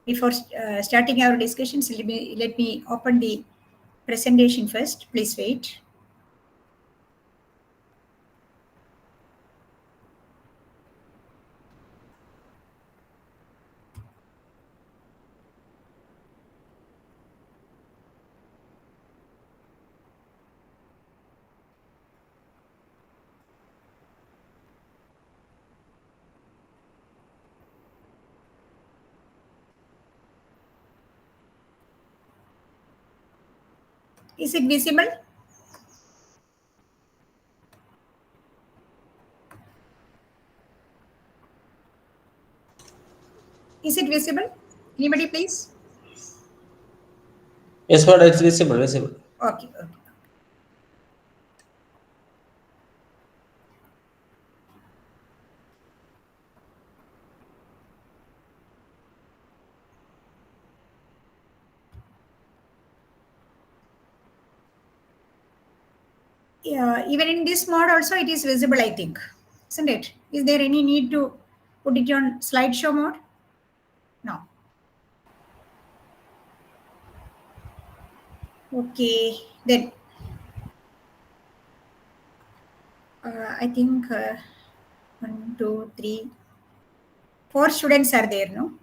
Before starting our discussions, let me open the presentation first. Please wait. Is it visible? Is it visible? Anybody, please? Yes, madam, it's visible. Okay. Yeah, even in this mode also it is visible, I think. Isn't it? Is there any need to put it on slideshow mode? No. Okay, then I think 1, 2, 3, 4 students are there, no?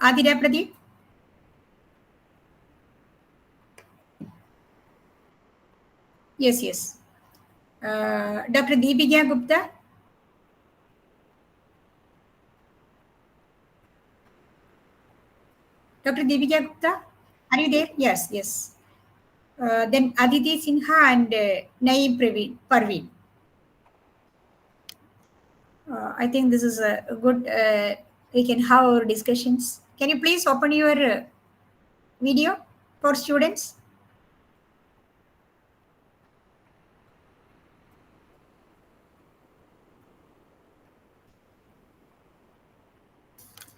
Aditya Pradeep? Yes. Dr. Deepika Gupta? Dr. Deepika Gupta? Are you there? Yes. Then Aditi Sinha and Naeem Parveen. I think this is a good, we can have our discussions. Can you please open your video for students?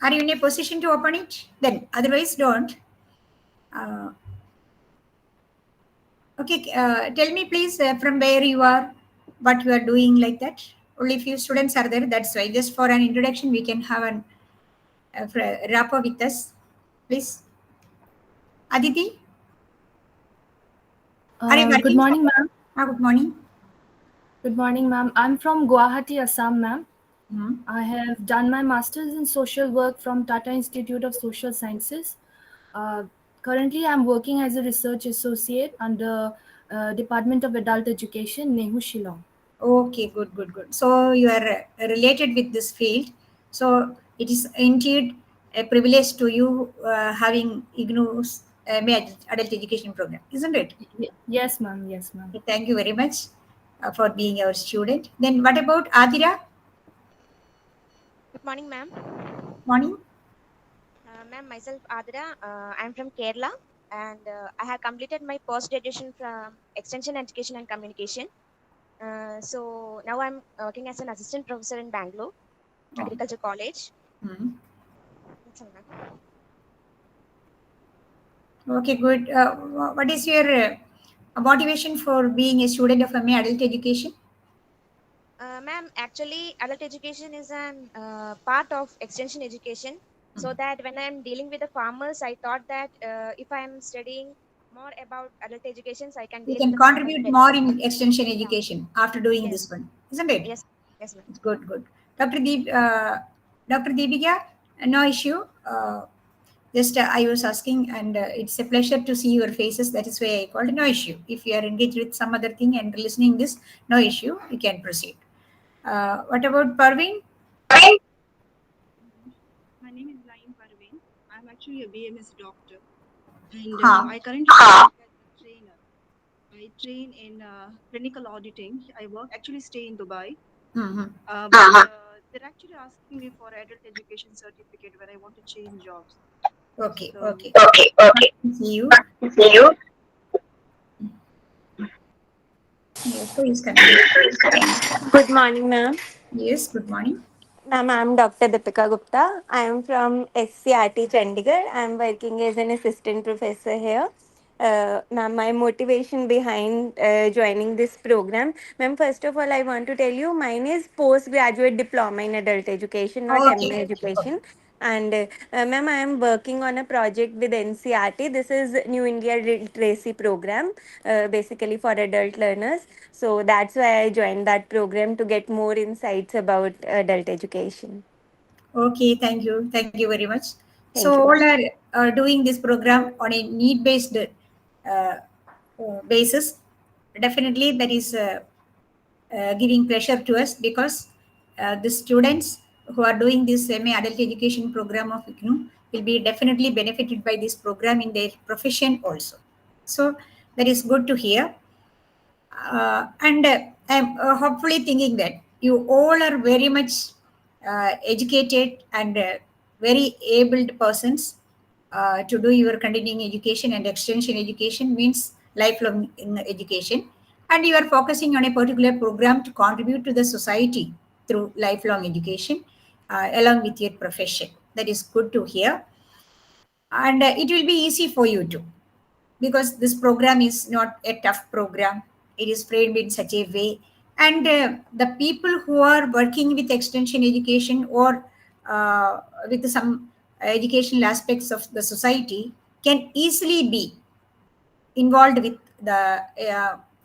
Are you in a position to open it? Then otherwise don't. Okay, tell me please from where you are, what you are doing like that. Only few students are there, that's why. Just for an introduction, we can have an rapport with us. Please. Aditi? Are you working? Good morning, ma'am. Good morning. Good morning, ma'am. I'm from Guwahati, Assam, ma'am. Mm-hmm. I have done my master's in social work from Tata Institute of Social Sciences. Currently, I'm working as a research associate under Department of Adult Education, Nehu, Shillong. Okay, good. So you are related with this field. So it is indeed a privilege to you having IGNOU's MAAE adult education program, isn't it? Yes, ma'am. Thank you very much for being our student. Then what about Adira? Good morning, ma'am. Morning. Ma'am, myself Adira. I'm from Kerala, and I have completed my post-graduation from Extension Education and Communication. So now I'm working as an assistant professor in Bangalore Agriculture College. Mm-hmm. That's all, ma'am. Okay, good. What is your motivation for being a student of MA adult education? Ma'am, actually, adult education is an part of extension education. So that when I'm dealing with the farmers, I thought that if I'm studying more about adult education, so I can You deal with can the farmers contribute better. more in extension education after doing this one, isn't it? Yes, ma'am. It's good. Dr. Deepika, no issue. Just I was asking, and it's a pleasure to see your faces. That is why I called. No issue. If you are engaged with some other thing and listening this, no issue. You can proceed. What about Parveen? My name is Naeem Parveen. I'm actually a BMS doctor, and I currently work as a trainer. I train in clinical auditing. I stay in Dubai. Mm-hmm. But they're actually asking me for adult education certificate when I want to change jobs. Okay. See you. Yes, please continue. Good morning, ma'am. Yes, good morning. Ma'am, I'm Dr. Deepika Gupta. I am from SCRT Chandigarh. I'm working as an assistant professor here. Ma'am, my motivation behind joining this program. Ma'am, first of all, I want to tell you mine is postgraduate diploma in adult education, not MA Okay. education. And ma'am, I am working on a project with NCRT. This is New India Literacy Program, basically for adult learners. So that's why I joined that program to get more insights about adult education. Okay, thank you. Thank you very much. Thank So you, all ma'am. are doing this program on a need-based basis. Definitely, that is giving pleasure to us because the students who are doing this MA Adult Education program of IGNOU will be definitely benefited by this program in their profession also. So that is good to hear. And I'm hopefully thinking that you all are very much educated and very abled persons to do your continuing education, and extension education means lifelong education, and you are focusing on a particular program to contribute to the society through lifelong education along with your profession. That is good to hear, and it will be easy for you too, because this program is not a tough program. It is framed in such a way, and the people who are working with extension education or with some educational aspects of the society can easily be involved with the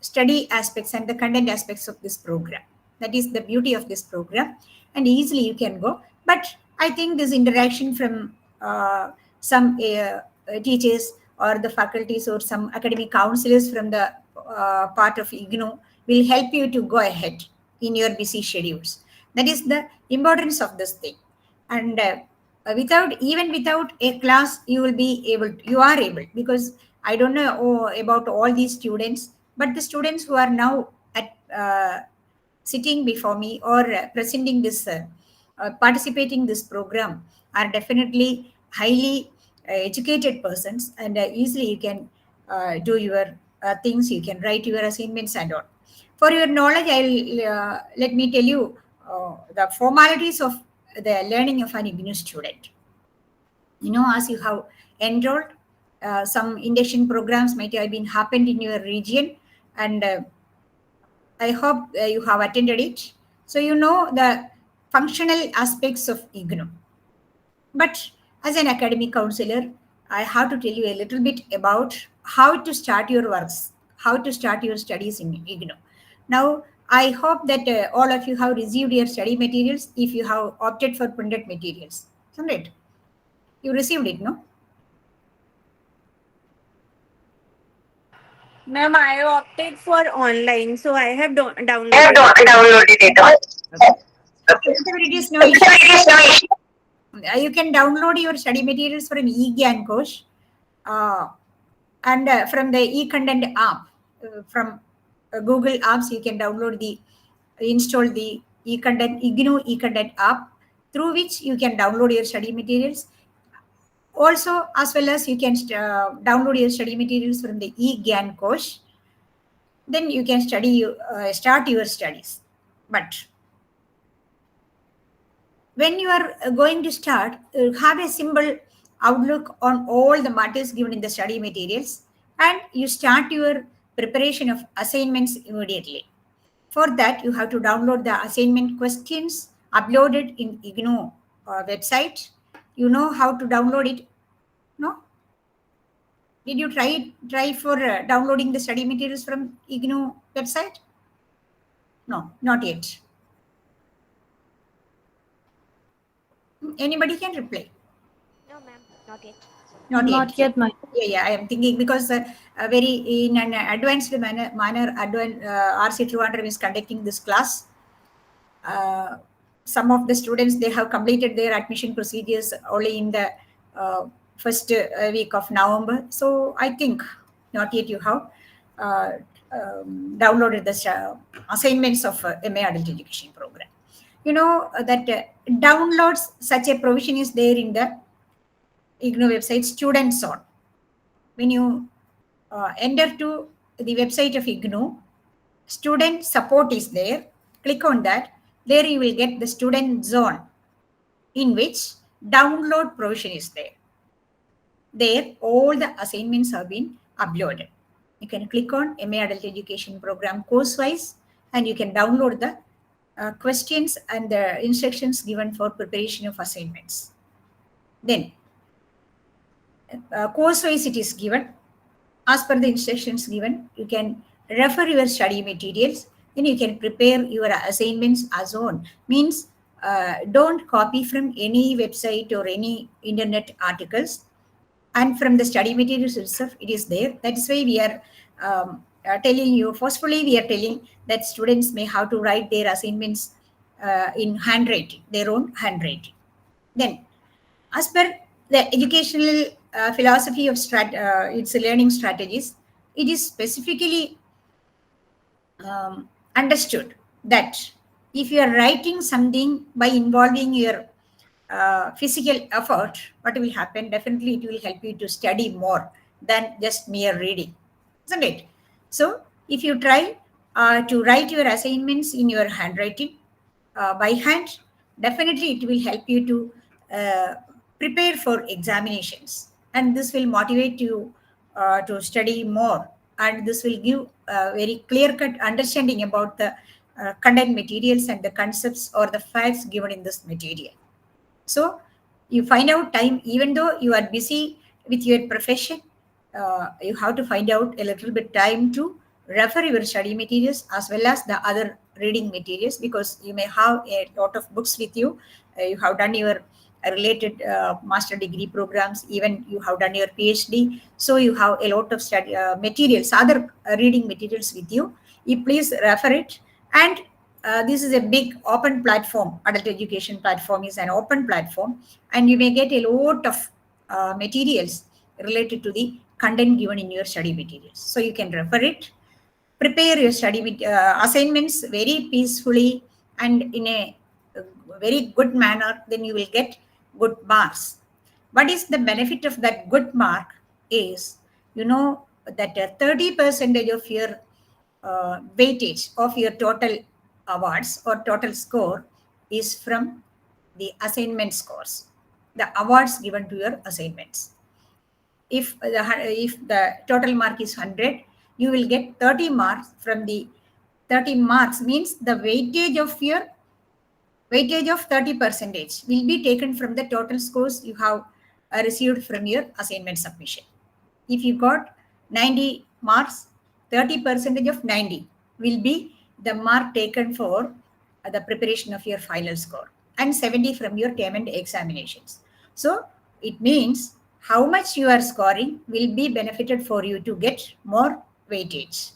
study aspects and the content aspects of this program. That is the beauty of this program, and easily you can go. But I think this interaction from some teachers or the faculties or some academic counselors from the part of IGNOU will help you to go ahead in your busy schedules. That is the importance of this thing. And without a class, you will be able to, you are able, because I don't know about all these students, but the students who are now at sitting before me or presenting this participating this program are definitely highly educated persons, and easily you can do your things, you can write your assignments and all. For your knowledge, I'll let me tell you the formalities of the learning of an IGNOU student. As you have enrolled, some induction programs might have been happened in your region, and I hope you have attended it. So you know the functional aspects of IGNOU. But as an academic counselor, I have to tell you a little bit about how to start your works, how to start your studies in IGNOU. Now, I hope that all of you have received your study materials if you have opted for printed materials. Isn't it? You received it, no? Ma'am, I opted for online, so I have I have downloaded it. downloaded it. Whatever it is, no issue. You can download your study materials from eGyanKosh and from the eContent app. From Google Apps, you can install the IGNOU eContent app, through which you can download your study materials. Also, as well as you can download your study materials from the eGyanKosh. Then you can start your studies. But when you are going to start, have a simple outlook on all the matters given in the study materials, and you start your preparation of assignments immediately. For that, you have to download the assignment questions uploaded in IGNOU website. You know how to download it? No? Did you try for downloading the study materials from IGNOU website? No, not yet. Anybody can reply. No, ma'am, not yet. Not yet, ma'am. Yeah, I am thinking because very in an advanced manner RC Trivandrum is conducting this class. Some of the students, they have completed their admission procedures only in the first week of November. So I think not yet you have downloaded the assignments of MA Adult Education program. You know that downloads, such a provision is there in the IGNOU website Student Zone. When you enter to the website of IGNOU, student support is there. Click on that. There you will get the student zone, in which download provision is there. There all the assignments have been uploaded. You can click on MA Adult Education Program course-wise, and you can download the questions and the instructions given for preparation of assignments. Then, course-wise it is given. As per the instructions given, you can refer your study materials, then you can prepare your assignments as on. Means don't copy from any website or any internet articles, and from the study materials itself it is there. That is why we are telling you, forcefully we are telling that students may have to write their assignments in handwriting, their own handwriting. Then, as per the educational philosophy of its learning strategies, it is specifically understood that if you are writing something by involving your physical effort, what will happen? Definitely it will help you to study more than just mere reading, isn't it? So if you try to write your assignments in your handwriting by hand, definitely it will help you to prepare for examinations, and this will motivate you to study more, and this will give a very clear-cut understanding about the content materials and the concepts or the facts given in this material. So you find out time, even though you are busy with your profession, you have to find out a little bit time to refer your study materials as well as the other reading materials, because you may have a lot of books with you. You have done your related master degree programs, even you have done your PhD, so you have a lot of study materials, other reading materials with you. You please refer it, and this is a big open platform. Adult education platform is an open platform, and you may get a lot of materials related to the content given in your study materials. So you can refer it, prepare your study assignments very peacefully and in a very good manner, then you will get good marks. What is the benefit of that good mark is, you know, that 30% of your weightage of your total awards or total score is from the assignment scores, the awards given to your assignments. If the total mark is 100, you will get 30 marks from the 30 marks, means the weightage of 30% will be taken from the total scores you have received from your assignment submission. If you got 90 marks, 30% of 90 will be the mark taken for the preparation of your final score, and 70 from your term and examinations. So it means how much you are scoring will be benefited for you to get more weightage.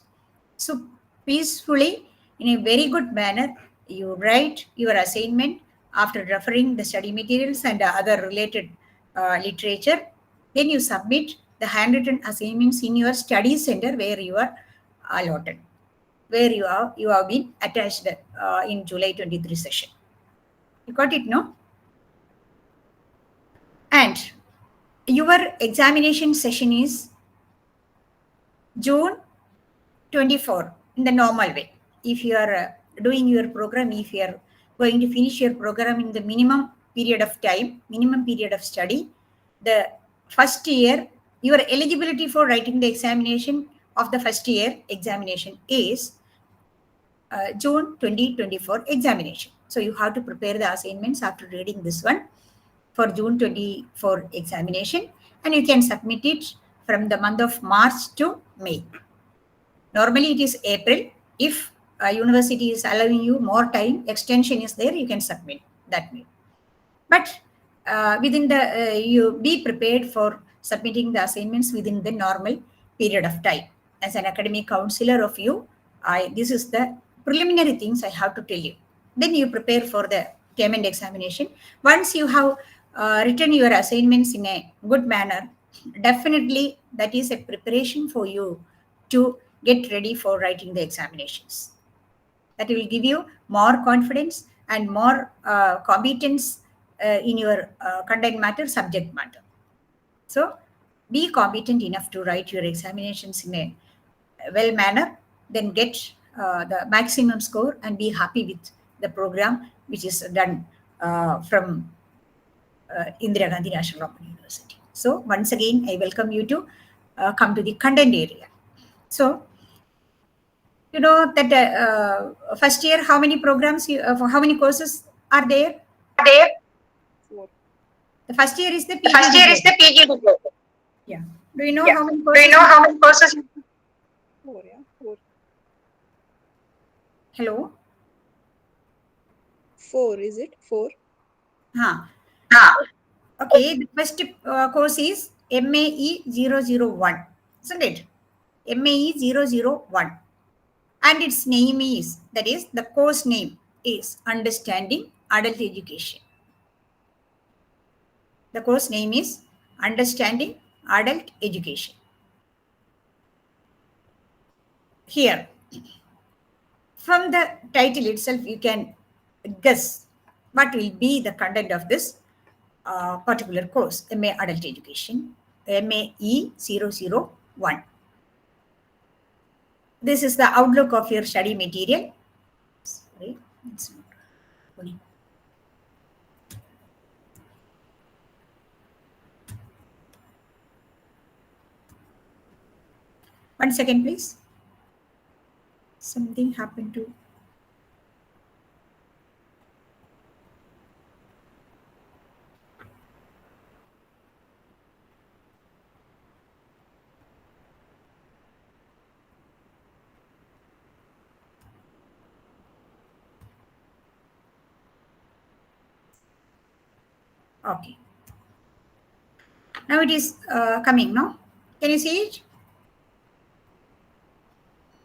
So peacefully, in a very good manner, you write your assignment after referring the study materials and other related literature. Then you submit the handwritten assignments in your study center where you are allotted, where you have been attached in July 23 session. You got it, no? And your examination session is June 24 in the normal way. If you are doing your program, if you are going to finish your program in the minimum period of time, minimum period of study, the first year, your eligibility for writing the examination of the first year examination is June 2024 examination. So you have to prepare the assignments after reading this one for June 24 examination, and you can submit it from the month of March to May. Normally it is April. If a university is allowing you more time, extension is there, you can submit that way. But within the, you be prepared for submitting the assignments within the normal period of time. As an academic counselor of you, this is the preliminary things I have to tell you. Then you prepare for the term and examination. Once you have written your assignments in a good manner, definitely that is a preparation for you to get ready for writing the examinations. That will give you more confidence and more competence in your content matter, subject matter. So be competent enough to write your examinations in a well manner, then get the maximum score and be happy with the program which is done from Indira Gandhi National Open University. So once again, I welcome you to come to the content area. So, you know that first year, how many programs, how many courses are there? Four. The first year is the The first year is PGDAE. the PGDAE. Yeah. Do you know Yeah. how many Do courses? you know how many courses? Four, yeah, four. Hello? Four, is it? Four? Huh. Ah. Okay, the first course is MAE 001, isn't it? MAE 001. And its name is, that is, the course name is Understanding Adult Education. The course name is Understanding Adult Education. Here, from the title itself, you can guess what will be the content of this particular course, MA Adult Education, MAE 001. This is the outlook of your study material. Sorry, it's not going. One second, please. Something happened to. Okay. Now it is coming, no? Can you see it?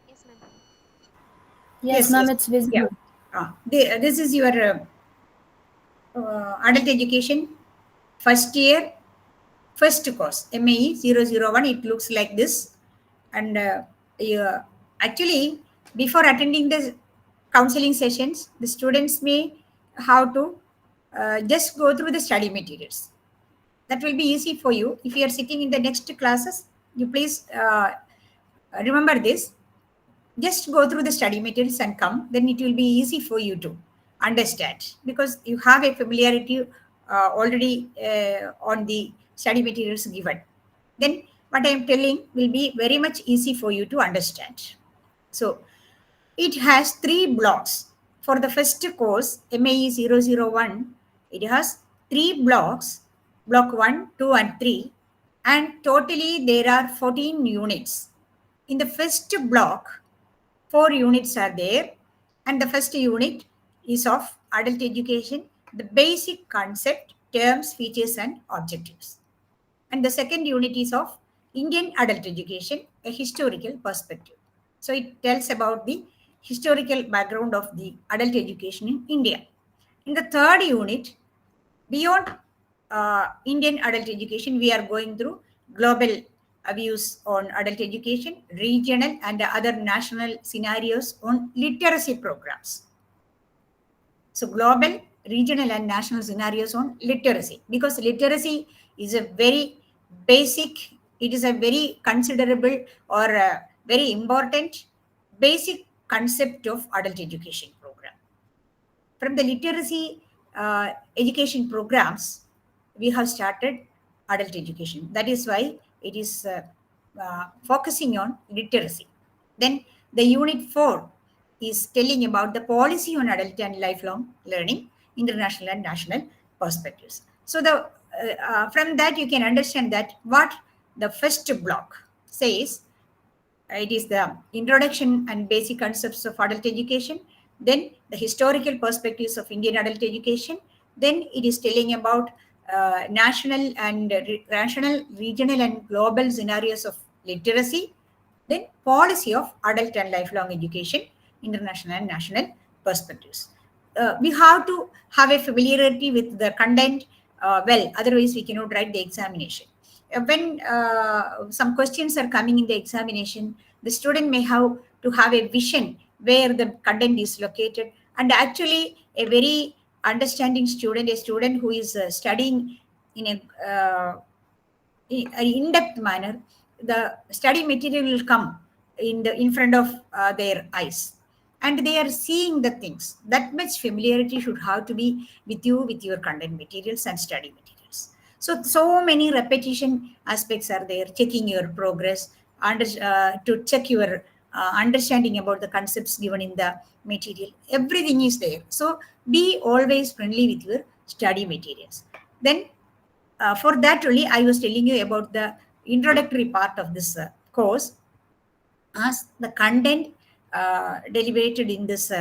Yes, ma'am. Yes, ma'am, it's visible. Yeah. This is your adult education first year, first course, MAE 001. It looks like this. And actually, before attending the counseling sessions, the students may have to just go through the study materials. That will be easy for you. If you are sitting in the next classes, you please remember this. Just go through the study materials and come, then it will be easy for you to understand because you have a familiarity already on the study materials given. Then what I am telling will be very much easy for you to understand. So it has 3 blocks. For the first course, MAE 001, it has 3 blocks, block 1, 2 and 3, and totally there are 14 units. In the first block, 4 units are there, and the first unit is of adult education, the basic concept, terms, features and objectives. And the second unit is of Indian adult education, a historical perspective. So it tells about the historical background of the adult education in India. In the third unit, beyond Indian adult education, we are going through global views on adult education, regional and other national scenarios on literacy programs. So global, regional and national scenarios on literacy, because literacy is a very basic, it is a very considerable or a very important basic concept of adult education program. From the literacy education programs, we have started adult education. That is why it is focusing on literacy. Then the unit 4 is telling about the policy on adult and lifelong learning, international and national perspectives. So from that you can understand that what the first block says, it is the introduction and basic concepts of adult education, then the historical perspectives of Indian adult education, then it is telling about national and national, regional and global scenarios of literacy, then policy of adult and lifelong education, international and national perspectives. We have to have a familiarity with the content well, otherwise we cannot write the examination. When some questions are coming in the examination, the student may have to have a vision where the content is located. And actually, a very understanding student, a student who is studying in an in-depth manner, the study material will come in front of their eyes, and they are seeing the things. That much familiarity should have to be with you with your content materials and study materials. So many repetition aspects are there, checking your progress, to check your understanding about the concepts given in the material. Everything is there. So be always friendly with your study materials. Then for that only, I was telling you about the introductory part of this course, as the content deliberated in this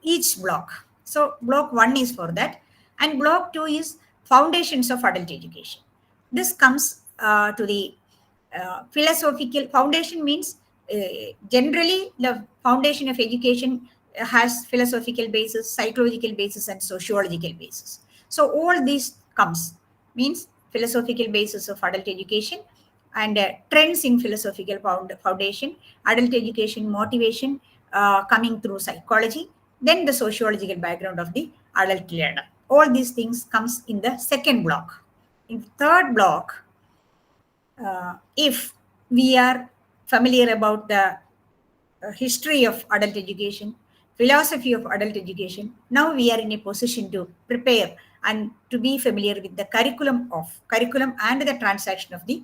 each block. So block 1 is for that, and block 2 is foundations of adult education. This comes to the philosophical foundation, means generally the foundation of education has philosophical basis, psychological basis, and sociological basis. So all these comes, means philosophical basis of adult education, and trends in philosophical foundation, adult education motivation coming through psychology, then the sociological background of the adult learner. All these things comes in the second block. In third block, if we are familiar about the history of adult education, philosophy of adult education, now we are in a position to prepare and to be familiar with the curriculum and the transaction of the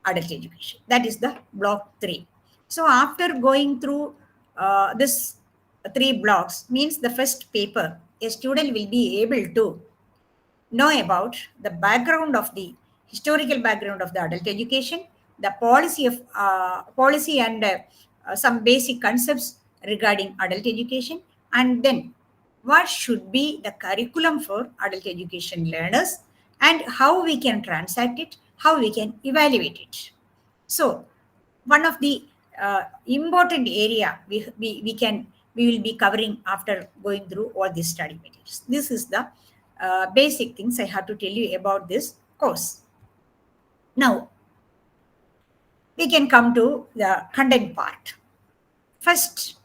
adult education. That is the block 3. So after going through this 3 blocks, means the first paper, a student will be able to know about the background of the historical background of the adult education, the policy and some basic concepts regarding adult education, and then what should be the curriculum for adult education learners, and how we can transact it, how we can evaluate it. So one of the important area we will be covering after going through all these study materials. This is the basic things I have to tell you about this course. Now, we can come to the content part. First,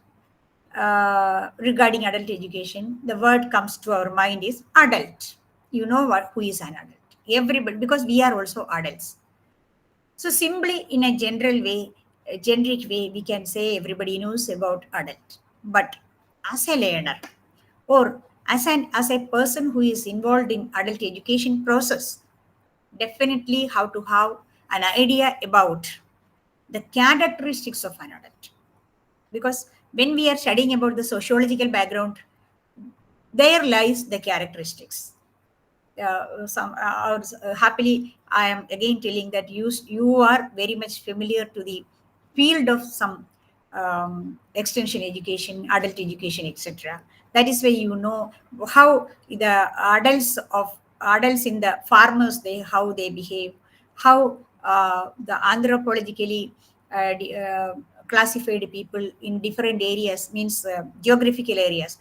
regarding adult education, the word comes to our mind is adult. You know who is an adult? Everybody, because we are also adults. So simply in a general way, a generic way, we can say everybody knows about adult. But as a learner, or as a person who is involved in adult education process, definitely how to have an idea about the characteristics of an adult. Because when we are studying about the sociological background, there lies the characteristics. Happily, I am again telling that you are very much familiar to the field of some extension education, adult education, etc. That is why you know how the adults in the farmers, how they behave, how the anthropologically classified people in different areas, means geographical areas,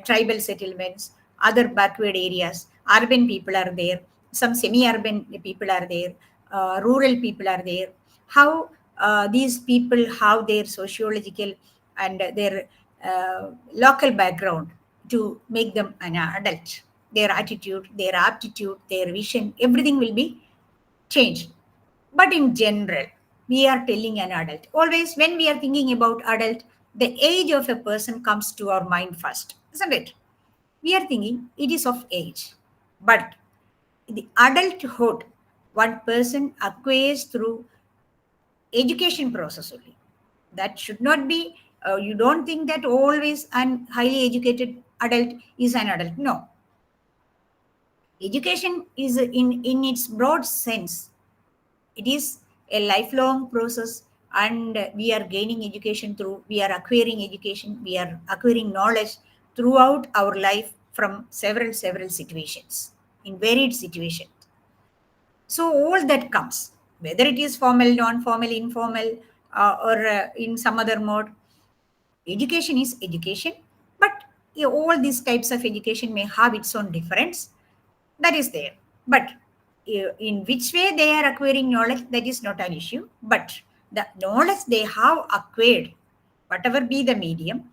tribal settlements, other backward areas, urban people are there, some semi-urban people are there, rural people are there, how these people have their sociological and their local background to make them an adult. Their attitude, their aptitude, their vision, everything will be changed. But in general, we are telling an adult. Always when we are thinking about adult, the age of a person comes to our mind first, isn't it? We are thinking it is of age. But the adulthood, one person acquires through education process only. That should not be, you don't think that always an highly educated adult is an adult. No. Education is in its broad sense. It is a lifelong process, and we are gaining education through, we are acquiring education, we are acquiring knowledge throughout our life from several situations, in varied situations. So all that comes, whether it is formal, non-formal, informal, or in some other mode, education is education. But all these types of education may have its own difference. That is there. But in which way they are acquiring knowledge, that is not an issue. But the knowledge they have acquired, whatever be the medium,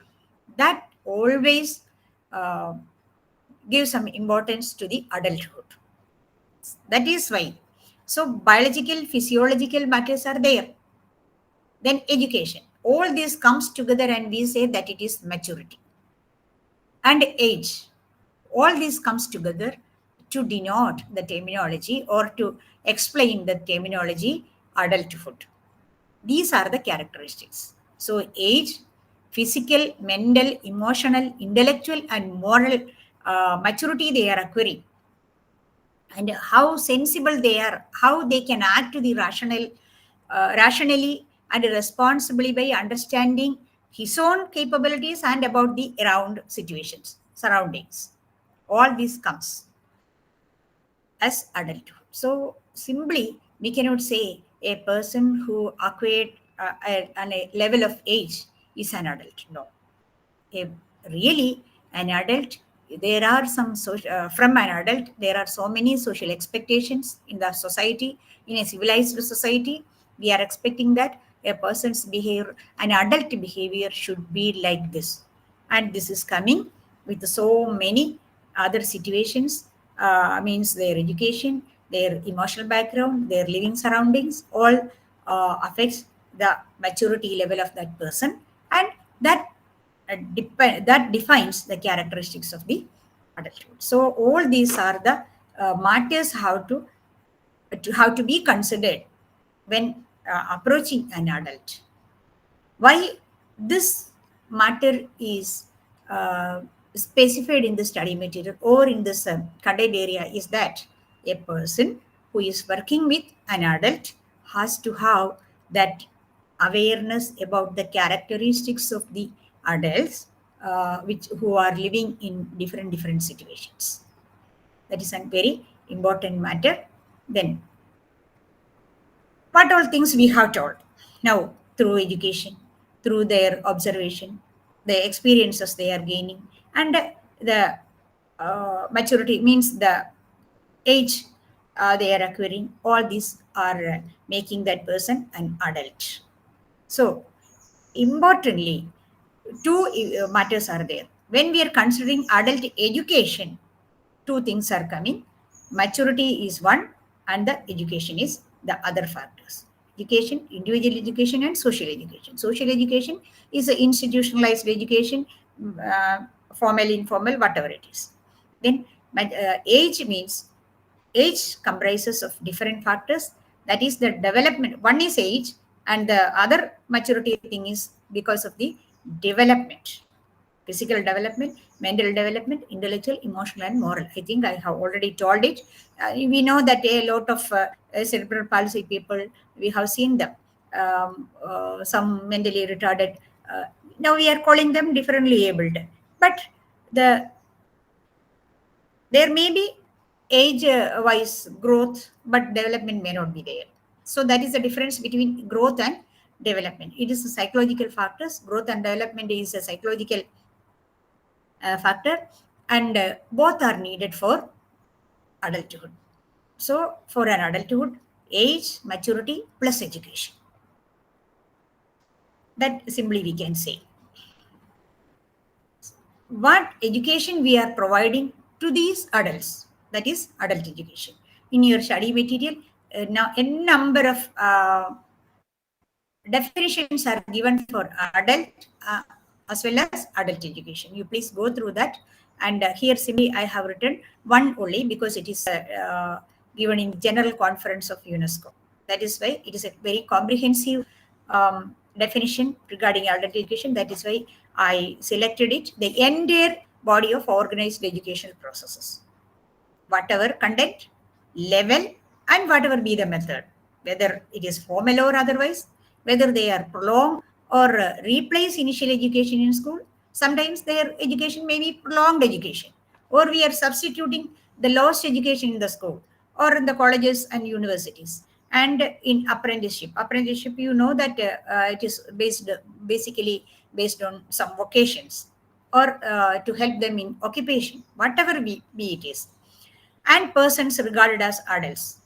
that always gives some importance to the adulthood. That is why. So biological, physiological matters are there. Then education. All this comes together and we say that it is maturity. And age. All this comes together to denote the terminology or to explain the terminology adulthood. These are the characteristics. So age, physical, mental, emotional, intellectual, and moral maturity they are acquiring, and how sensible they are, how they can act to the rationally and responsibly by understanding his own capabilities and about the around situations, surroundings. All this comes as adulthood. So simply, we cannot say a person who acquired on a level of age is an adult. No, really an adult, there are some from an adult there are so many social expectations in the society. In a civilized society, we are expecting that a person's behavior, an adult behavior, should be like this, and this is coming with so many other situations. Means their education, their emotional background, their living surroundings, all affects the maturity level of that person, and that that defines the characteristics of the adulthood. So all these are the matters how to be considered when approaching an adult. Why this matter is specified in the study material or in this content area is that a person who is working with an adult has to have that awareness about the characteristics of the adults which who are living in different situations. That is a very important matter. Then what all things we have told now through education, through their observation, the experiences they are gaining, and the maturity means the age they are acquiring. All these are making that person an adult. So importantly, two matters are there. When we are considering adult education, two things are coming. Maturity is one, and the education is the other factors. Education, individual education, and social education. Social education is an institutionalized education, formal, informal, whatever it is. Then age means age comprises of different factors. That is the development. One is age, and the other maturity thing is because of the development, physical development, mental development, intellectual, emotional, and moral. I think I have already told it. We know that a lot of cerebral palsy people, we have seen them, some mentally retarded. Now we are calling them differently abled, but there may be age-wise growth, but development may not be there. So that is the difference between growth and development. It is a psychological factors. Growth and development is a psychological factor, and both are needed for adulthood. So for an adulthood, age, maturity plus education. That simply we can say. What education we are providing to these adults, that is adult education. In your study material, now a number of definitions are given for adult as well as adult education. You please go through that. And here simply I have written one only because it is given in General Conference of UNESCO. That is why it is a very comprehensive definition regarding adult education. That is why I selected it. The entire body of organized educational processes, whatever content, level, and whatever be the method, whether it is formal or otherwise, whether they are prolonged or replace initial education in school. Sometimes their education may be prolonged education, or we are substituting the lost education in the school or in the colleges and universities. And in apprenticeship, you know that it is basically based on some vocations, or to help them in occupation, whatever be it is, and persons regarded as adults.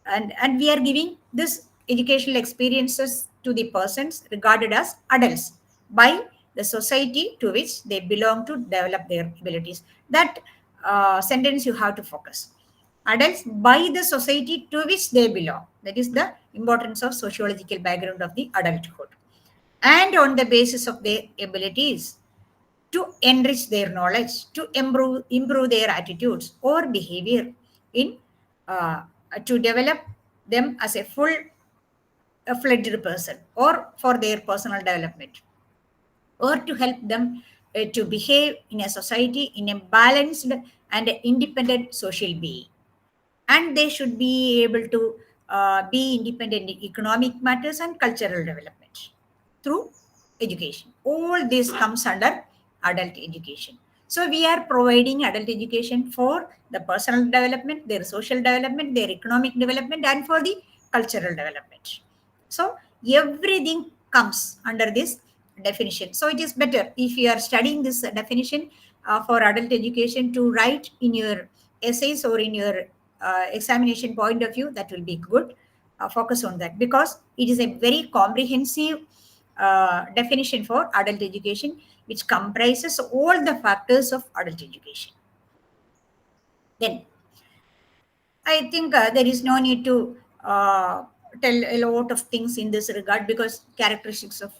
And we are giving this educational experiences to the persons regarded as adults by the society to which they belong to develop their abilities. That sentence you have to focus. Adults by the society to which they belong. That is the importance of sociological background of the adulthood. And on the basis of their abilities, to enrich their knowledge, to improve their attitudes or behavior, in to develop them as a fledged person, or for their personal development, or to help them to behave in a society in a balanced and independent social being. And they should be able to be independent in economic matters and cultural development through education. All this comes under adult education. So we are providing adult education for the personal development, their social development, their economic development, and for the cultural development. So everything comes under this definition. So it is better if you are studying this definition for adult education to write in your essays or in your examination point of view. That will be good. Focus on that, because it is a very comprehensive definition for adult education, which comprises all the factors of adult education. Then I think there is no need to tell a lot of things in this regard, because characteristics of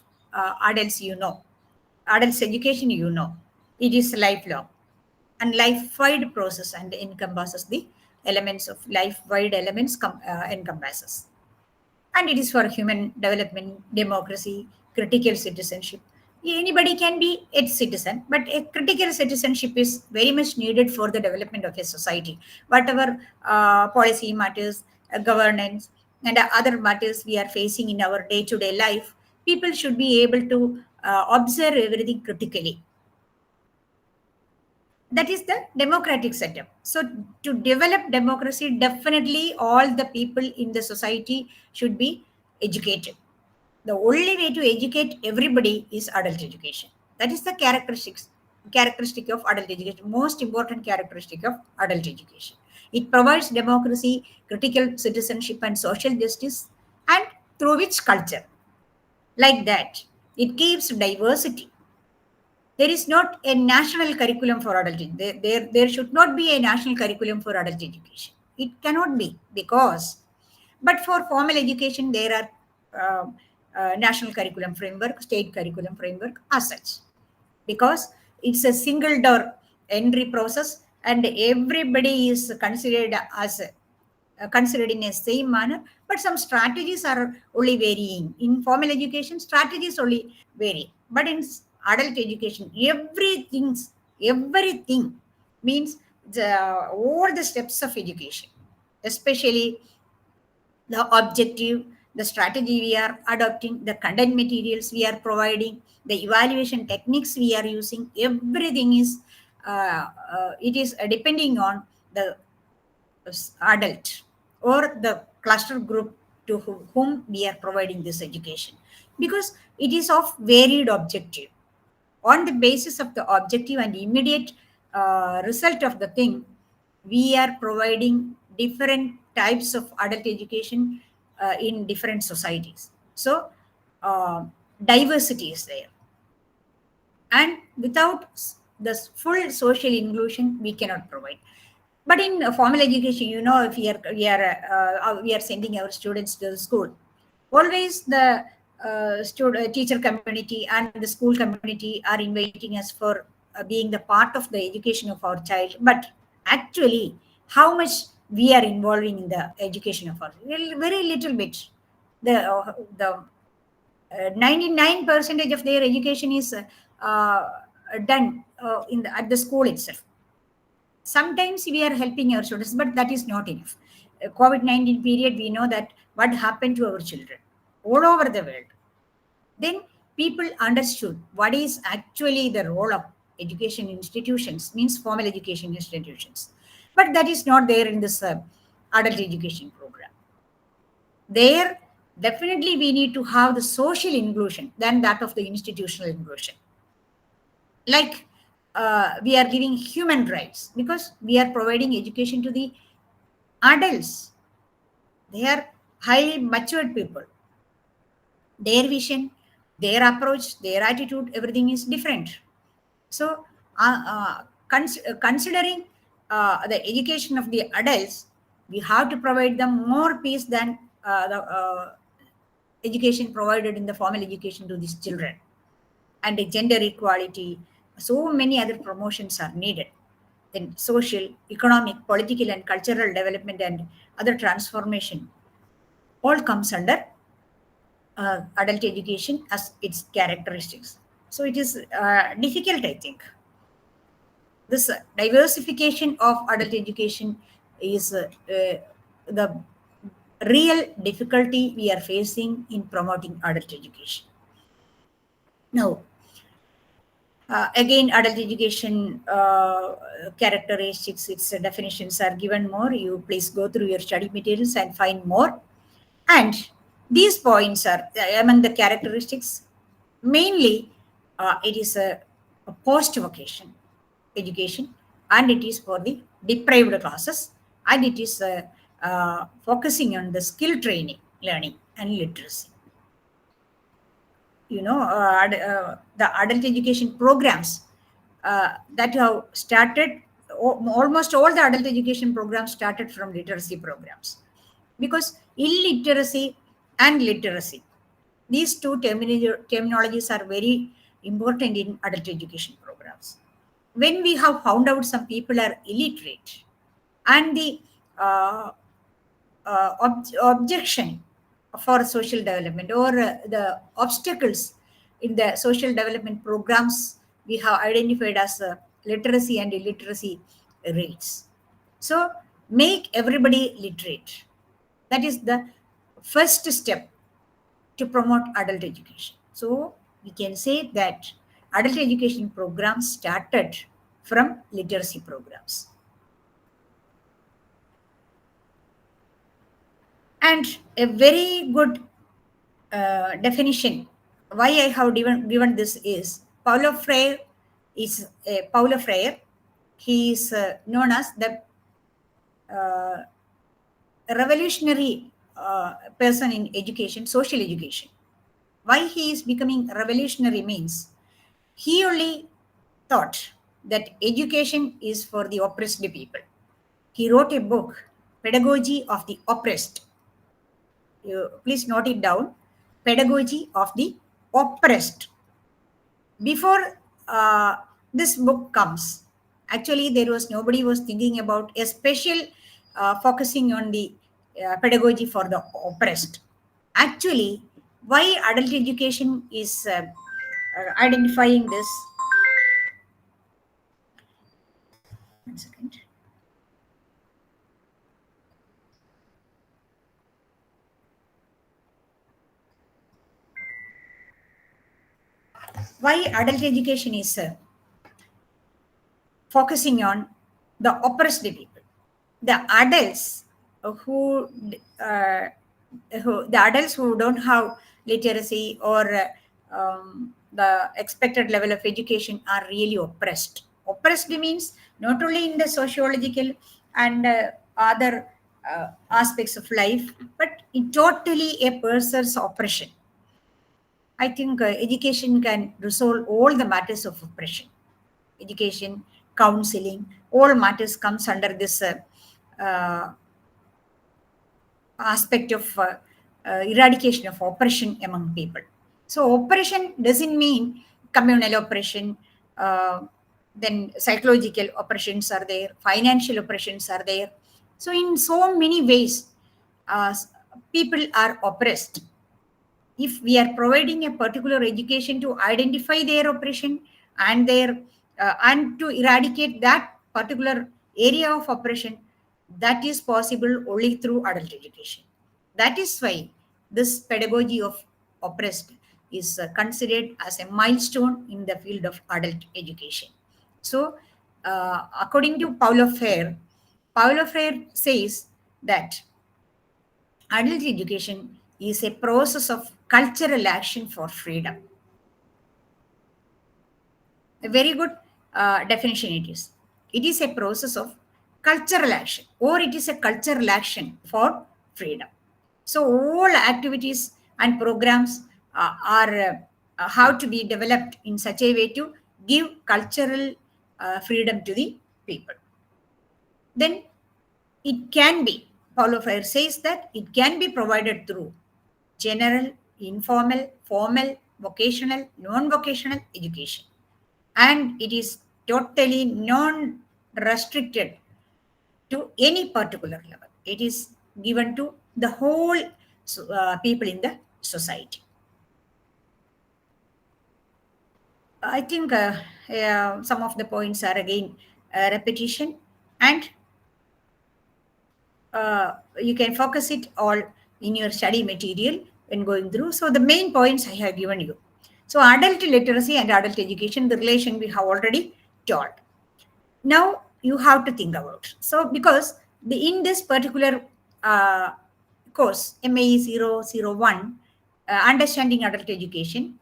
adults, adults education, it is lifelong and life-wide process, and encompasses the elements of life-wide elements encompasses. And it is for human development, democracy, critical citizenship. Anybody can be a citizen, but a critical citizenship is very much needed for the development of a society. Whatever policy matters, governance, and other matters we are facing in our day-to-day life, people should be able to observe everything critically. That is the democratic setup. So to develop democracy, definitely all the people in the society should be educated. The only way to educate everybody is adult education. That is the characteristic of adult education, most important characteristic of adult education. It provides democracy, critical citizenship, and social justice, and through which culture. Like that, it keeps diversity. There is not a national curriculum for adult education. There should not be a national curriculum for adult education. It cannot be, because, but for formal education, there are national curriculum framework, state curriculum framework as such, because it's a single door entry process, and everybody is considered as considered in a same manner, but some strategies are only varying. In formal education, strategies only vary, but in adult education, everything means all the steps of education, especially the objective, the strategy we are adopting, the content materials we are providing, the evaluation techniques we are using, everything is it is depending on the adult or the cluster group to whom we are providing this education, because it is of varied objective. On the basis of the objective and immediate result of the thing, we are providing different types of adult education in different societies. So diversity is there, and without the full social inclusion, we cannot provide. But in formal education, if we are sending our students to the school, always the teacher community and the school community are inviting us for being the part of the education of our child. But actually, how much we are involving in the education of our very little bit. The 99% of their education is done at the school itself. Sometimes we are helping our students, but that is not enough. COVID-19 period, we know that what happened to our children all over the world. Then people understood what is actually the role of education institutions, means formal education institutions. But that is not there in this adult education program. There, definitely we need to have the social inclusion than that of the institutional inclusion. Like we are giving human rights, because we are providing education to the adults. They are highly matured people. Their vision, their approach, their attitude, everything is different. So considering the education of the adults, we have to provide them more peace than the education provided in the formal education to these children. And the gender equality, so many other promotions are needed. then social, economic, political, and cultural development and other transformation all comes under adult education as its characteristics. So it is difficult, I think. This diversification of adult education is the real difficulty we are facing in promoting adult education. Now, again, adult education characteristics, its definitions are given more. You please go through your study materials and find more. And these points are among the characteristics. Mainly, it is a post-vocation education, and it is for the deprived classes, and it is focusing on the skill training, learning, and literacy. The adult education programs that have started, almost all the adult education programs started from literacy programs, because illiteracy and literacy, these two terminologies are very important in adult education programs. When we have found out some people are illiterate, and the objection for social development, or the obstacles in the social development programs we have identified as literacy and illiteracy rates. So make everybody literate. That is the first step to promote adult education. So we can say that adult education programs started from literacy programs. And a very good definition why I have given this is Paulo Freire. Paulo Freire. He is known as the revolutionary person in education, social education. Why he is becoming revolutionary means he only thought that education is for the oppressed people. He wrote a book, Pedagogy of the Oppressed. You please note it down. Pedagogy of the Oppressed. Before this book comes, actually nobody was thinking about a special focusing on the pedagogy for the oppressed. Actually, why adult education is identifying this? One second. Why adult education is focusing on the oppressed people? The adults who don't have literacy or the expected level of education are really oppressed. Oppressed means not only in the sociological and other aspects of life, but in totally a person's oppression. I think education can resolve all the matters of oppression. Education, counseling, all matters comes under this aspect of eradication of oppression among people. So oppression doesn't mean communal oppression, then psychological oppressions are there, financial oppressions are there. So in so many ways, people are oppressed. If we are providing a particular education to identify their oppression and and to eradicate that particular area of oppression, that is possible only through adult education. That is why this pedagogy of oppressed is considered as a milestone in the field of adult education. So, according to Paulo Freire says that adult education is a process of cultural action for freedom. A very good definition it is. It is a process of cultural action, or it is a cultural action for freedom. So all activities and programs are how to be developed in such a way to give cultural freedom to the people. Then it can be, Paulo Freire says that it can be provided through general, informal, formal, vocational, non-vocational education. And it is totally restricted to any particular level. It is given to the whole people in the society. I think some of the points are again repetition, and you can focus it all in your study material when going through. So the main points I have given you. So adult literacy and adult education, the relation we have already told. Now you have to think about. So because in this particular course, MAAE 001, understanding adult education,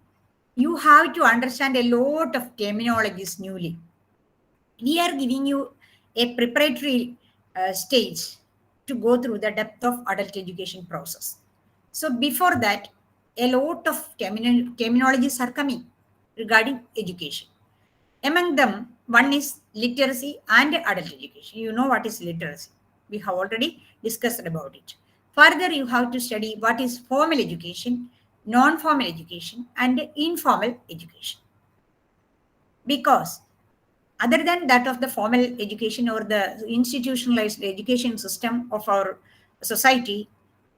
you have to understand a lot of terminologies newly. We are giving you a preparatory stage to go through the depth of adult education process. So before that, a lot of terminologies are coming regarding education. Among them, one is literacy and adult education. You know what is literacy. We have already discussed about it. Further, you have to study what is formal education, non-formal education, and informal education. Because other than that of the formal education or the institutionalized education system of our society,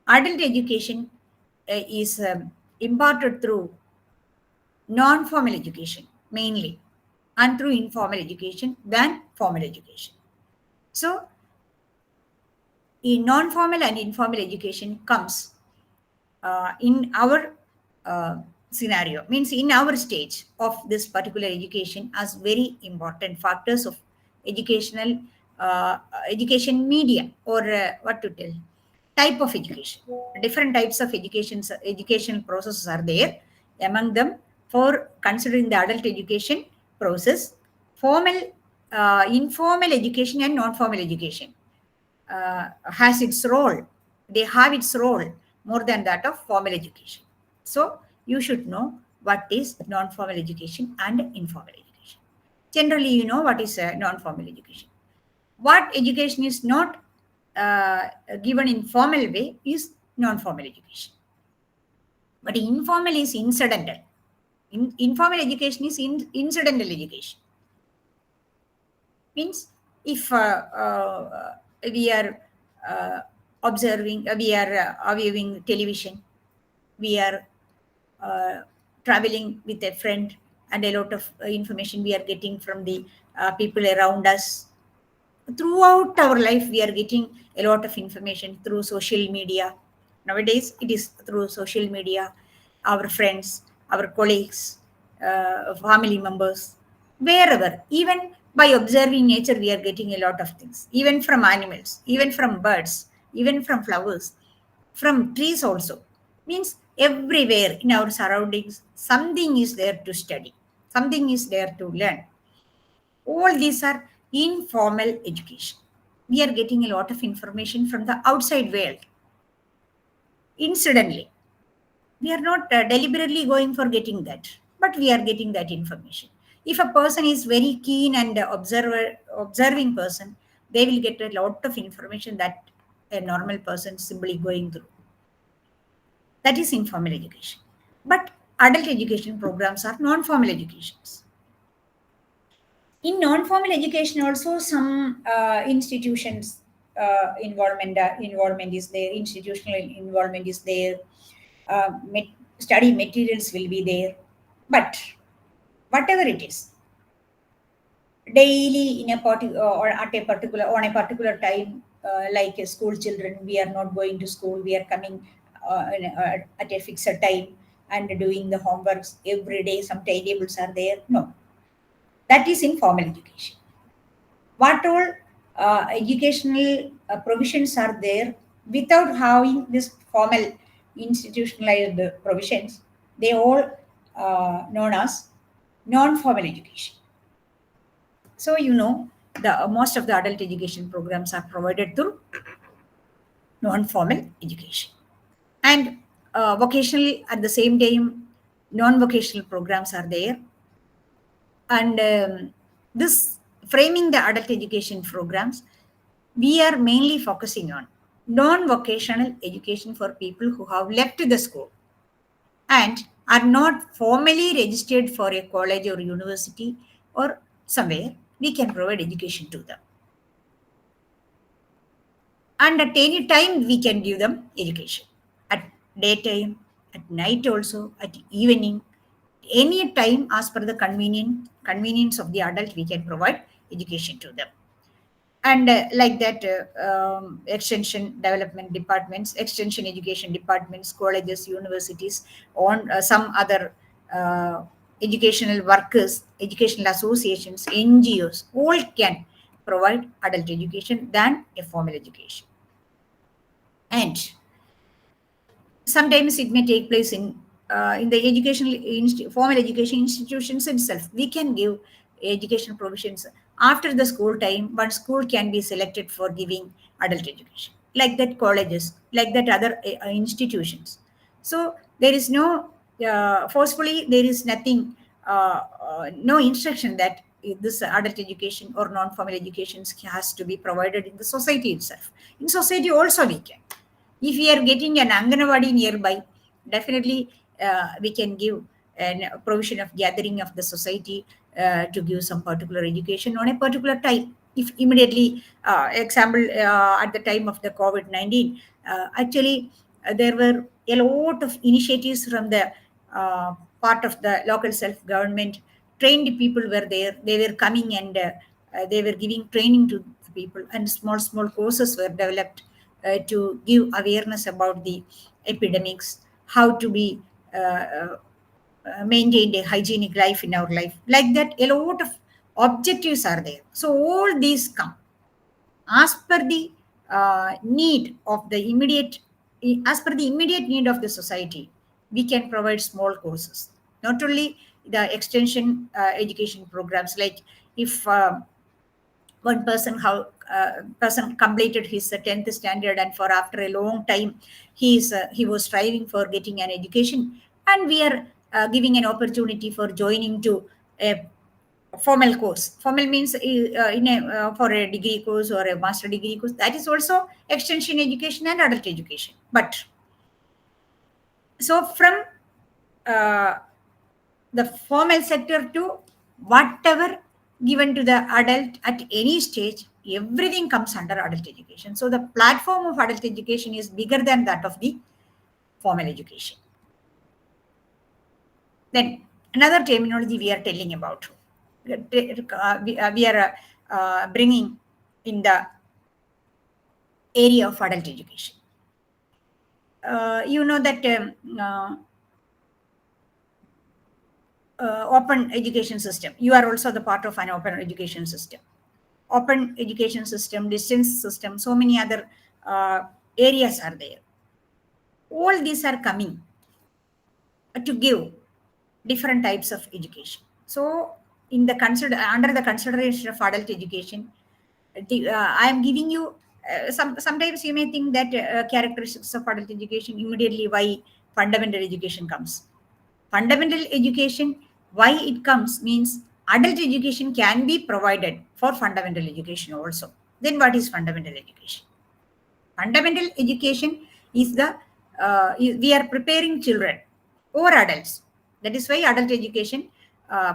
adult education is imparted through non-formal education mainly, and through informal education than formal education. So, in non-formal and informal education comes in our scenario, means in our stage of this particular education as very important factors of educational education media, or what to tell, type of education. Different types of education processes are there. Among them, for considering the adult education process, formal, informal education and non-formal education has its role. They have its role more than that of formal education. So you should know what is non-formal education and informal education. Generally, you know what is non-formal education. What education is not given in formal way is non-formal education. But informal is incidental. Informal education is incidental education. Means if we are we are viewing television, we are traveling with a friend, and a lot of information we are getting from the people around us. Throughout our life, we are getting a lot of information through social media. Nowadays, it is through social media, our friends, our colleagues, family members, wherever. Even by observing nature, we are getting a lot of things, even from animals, even from birds, even from flowers, from trees also. Means everywhere in our surroundings, something is there to study, something is there to learn. All these are informal education. We are getting a lot of information from the outside world. Incidentally, we are not deliberately going for getting that, but we are getting that information. If a person is very keen and observing person, they will get a lot of information that a normal person simply going through. That is informal education. But adult education programs are non-formal educations. In non-formal education also, some institutions involvement is there, institutional involvement is there, study materials will be there. But whatever it is, daily in a or at a particular on a particular time, like school children, we are not going to school, we are coming at a fixed time and doing the homeworks every day. Some timetables are there. No, that is informal education. What all educational provisions are there without having this formal institutionalized provisions, they all known as non-formal education. So you know, the most of the adult education programs are provided through non-formal education. And vocational, at the same time, non-vocational programs are there. And this framing the adult education programs, we are mainly focusing on non-vocational education for people who have left the school and are not formally registered for a college or university or somewhere, we can provide education to them. And at any time, we can give them education. At daytime, at night also, at evening, any time as per the convenience of the adult, we can provide education to them. And like that, extension development departments, extension education departments, colleges, universities, on some other educational workers, educational associations, NGOs, all can provide adult education than a formal education. And sometimes it may take place in the formal education institutions itself. We can give education provisions after the school time. One school can be selected for giving adult education, like that colleges, like that other institutions. So there is no forcefully, there is nothing, no instruction that this adult education or non-formal education has to be provided in the society itself. In society also we can. If we are getting an Anganwadi nearby, definitely we can give a provision of gathering of the society to give some particular education on a particular time. If immediately, example, at the time of the COVID-19, actually there were a lot of initiatives from the part of the local self-government. Trained people were there. They were coming and they were giving training to the people, and small courses were developed to give awareness about the epidemics, how to be maintained a hygienic life in our life. Like that, a lot of objectives are there. So all these come as per the need of the immediate, as per the immediate need of the society. We can provide small courses, not only the extension education programs. Like if one person completed his 10th standard, and for after a long time he was striving for getting an education, and we are giving an opportunity for joining to a formal course. Formal means for a degree course or a master degree course. That is also extension education and adult education. But so from uh, the formal sector to whatever given to the adult at any stage, everything comes under adult education. So the platform of adult education is bigger than that of the formal education. Then another terminology we are telling about, we are bringing in the area of adult education. You know that open education system. You are also the part of an open education system. Open education system, distance system, so many other areas are there. All these are coming to give different types of education. So in the under the consideration of adult education, I am giving you sometimes you may think that characteristics of adult education, immediately why fundamental education comes. Fundamental education, why it comes means adult education can be provided for fundamental education also. Then what is fundamental education? Fundamental education is we are preparing children or adults. That is why adult education,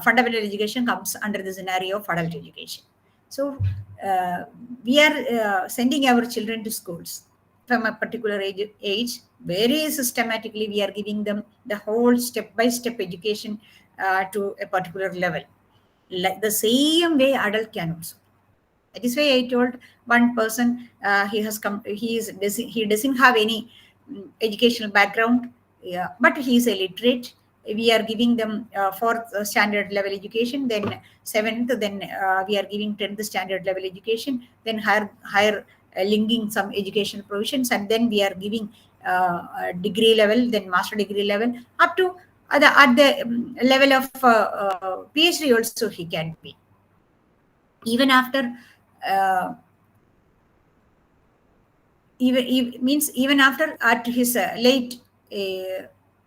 fundamental education comes under the scenario of adult education. So we are sending our children to schools from a particular age. Very systematically, we are giving them the whole step-by-step education to a particular level. Like the same way adult can also. That is why I told one person, he has come. He doesn't have any educational background, yeah, but he is a literate. We are giving them fourth standard level education, then seventh, then we are giving 10th standard level education, then higher linking some education provisions, and then we are giving degree level, then master degree level, up to at the level of PhD also he can be. Even after even after at his late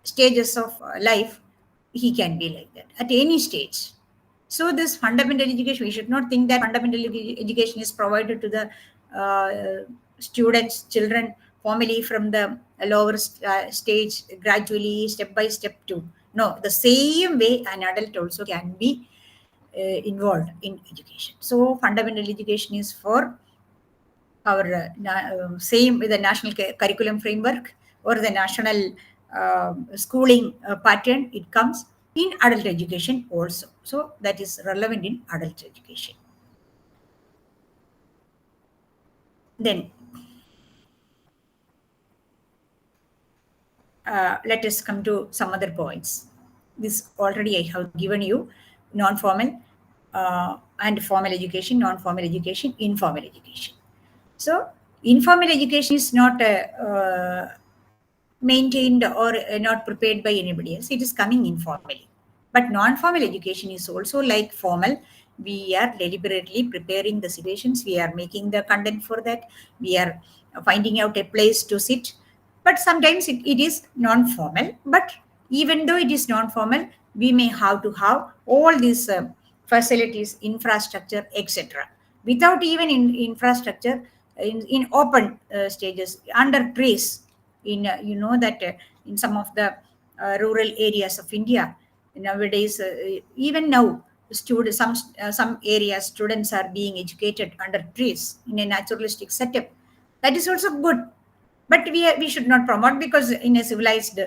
stages of life, he can be like that at any stage. So this fundamental education, we should not think that fundamental education is provided to the students, children, formally from the lower stage, gradually, step by step to. No, the same way an adult also can be involved in education. So fundamental education is for our same with the national curriculum framework or the national schooling pattern. It comes in adult education also. So that is relevant in adult education. Then let us come to some other points. This already I have given you: non-formal and formal education, non-formal education, informal education. So informal education is not maintained or not prepared by anybody else. It is coming informally. But non-formal education is also like formal. We are deliberately preparing the situations. We are making the content for that. We are finding out a place to sit. But sometimes it is non-formal. But even though it is non-formal, we may have to have all these facilities, infrastructure, etc. Without even infrastructure, in open stages, under trees, in you know that in some of the rural areas of India nowadays, even now, some areas students are being educated under trees in a naturalistic setup. That is also good, but we should not promote, because in a civilized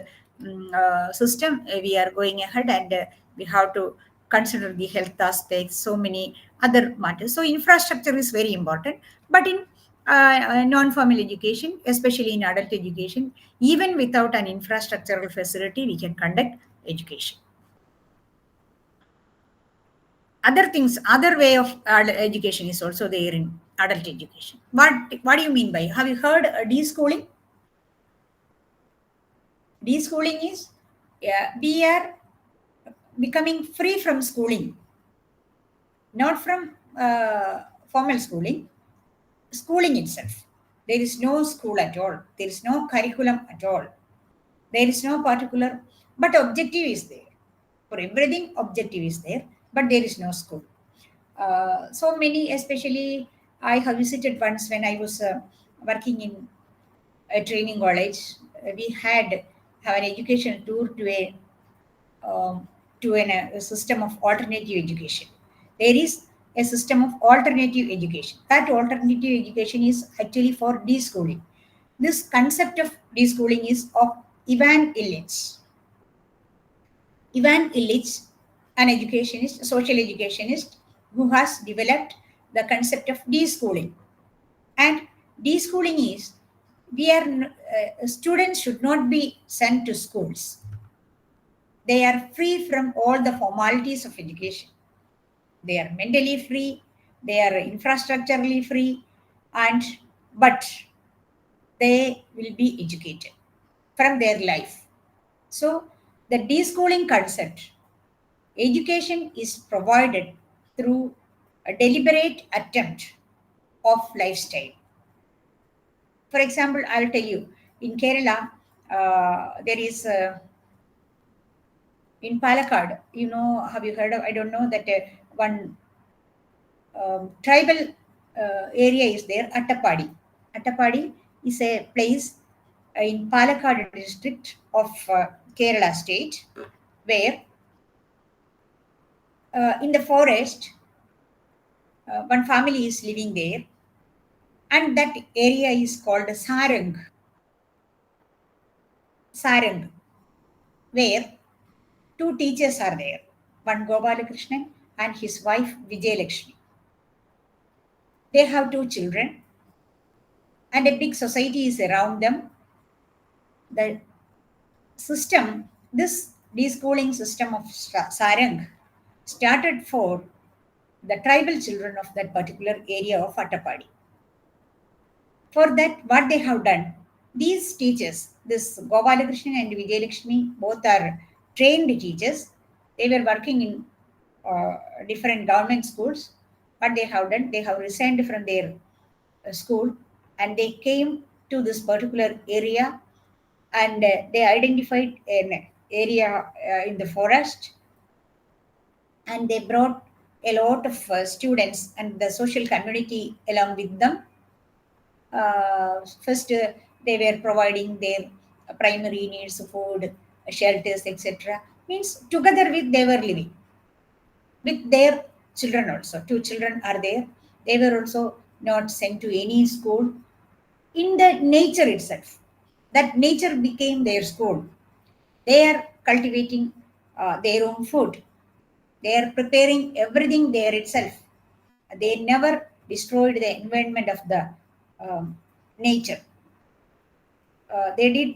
system we are going ahead, and we have to consider the health aspects, so many other matters. So infrastructure is very important, but in non-formal education, especially in adult education, even without an infrastructural facility, we can conduct education. Other things, other way of education is also there in adult education. What do you mean by? Have you heard deschooling? Deschooling is we are becoming free from schooling, not from formal schooling. Schooling itself. There is no school at all. There is no curriculum at all. There is no particular, but objective is there. For everything, objective is there, but there is no school. So many, especially I have visited once when I was working in a training college. We have an education tour to a system of alternative education. There is a system of alternative education. That alternative education is actually for deschooling. This concept of deschooling is of Ivan Illich. Ivan Illich, an educationist, a social educationist, who has developed the concept of deschooling. And deschooling is, students should not be sent to schools. They are free from all the formalities of education. They are mentally free, they are infrastructurally free, but they will be educated from their life. So the deschooling concept, education is provided through a deliberate attempt of lifestyle. For example, I'll tell you, in Kerala, there is in Palakkad, have you heard of, I don't know, that one tribal area is there, Attapadi. Attapadi is a place in Palakkad district of Kerala state, where in the forest, one family is living there, and that area is called Sarang. Sarang, where two teachers are there, one Gopalakrishnan and his wife Vijayalakshmi. They have two children, and a big society is around them. The system, this deschooling system of Sarang, started for the tribal children of that particular area of Attapadi. For that, what they have done, these teachers, this Gopalakrishnan and Vijayalakshmi, both are trained teachers. They were working in different government schools. What they have done, they have resigned from their school, and they came to this particular area, and they identified an area in the forest, and they brought a lot of students and the social community along with them. First, they were providing their primary needs, food, shelters, etc. Means together with they were living with their children also. 2 children are there. They were also not sent to any school. In the nature itself, that nature became their school. They are cultivating their own food. They are preparing everything there itself. They never destroyed the environment of the nature. They did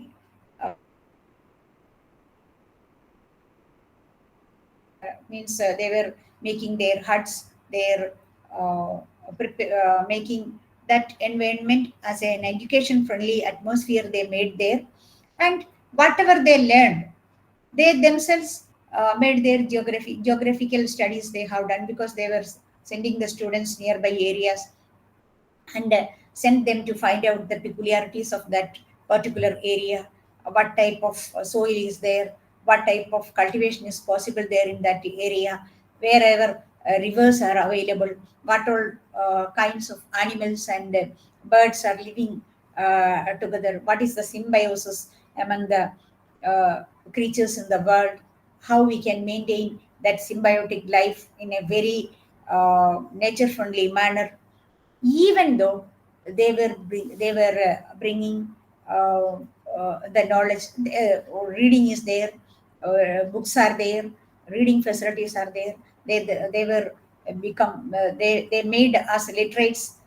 means they were making their huts, their making that environment as an education friendly atmosphere they made there. And whatever they learned, they themselves made their geographical studies they have done, because they were sending the students nearby areas and send them to find out the peculiarities of that particular area, what type of soil is there, what type of cultivation is possible there in that area, wherever rivers are available, what all kinds of animals and birds are living together, what is the symbiosis among the creatures in the world, how we can maintain that symbiotic life in a very nature friendly manner, even though they were bringing the knowledge. Reading is there, books are there, reading facilities are there. They were become they made us literates.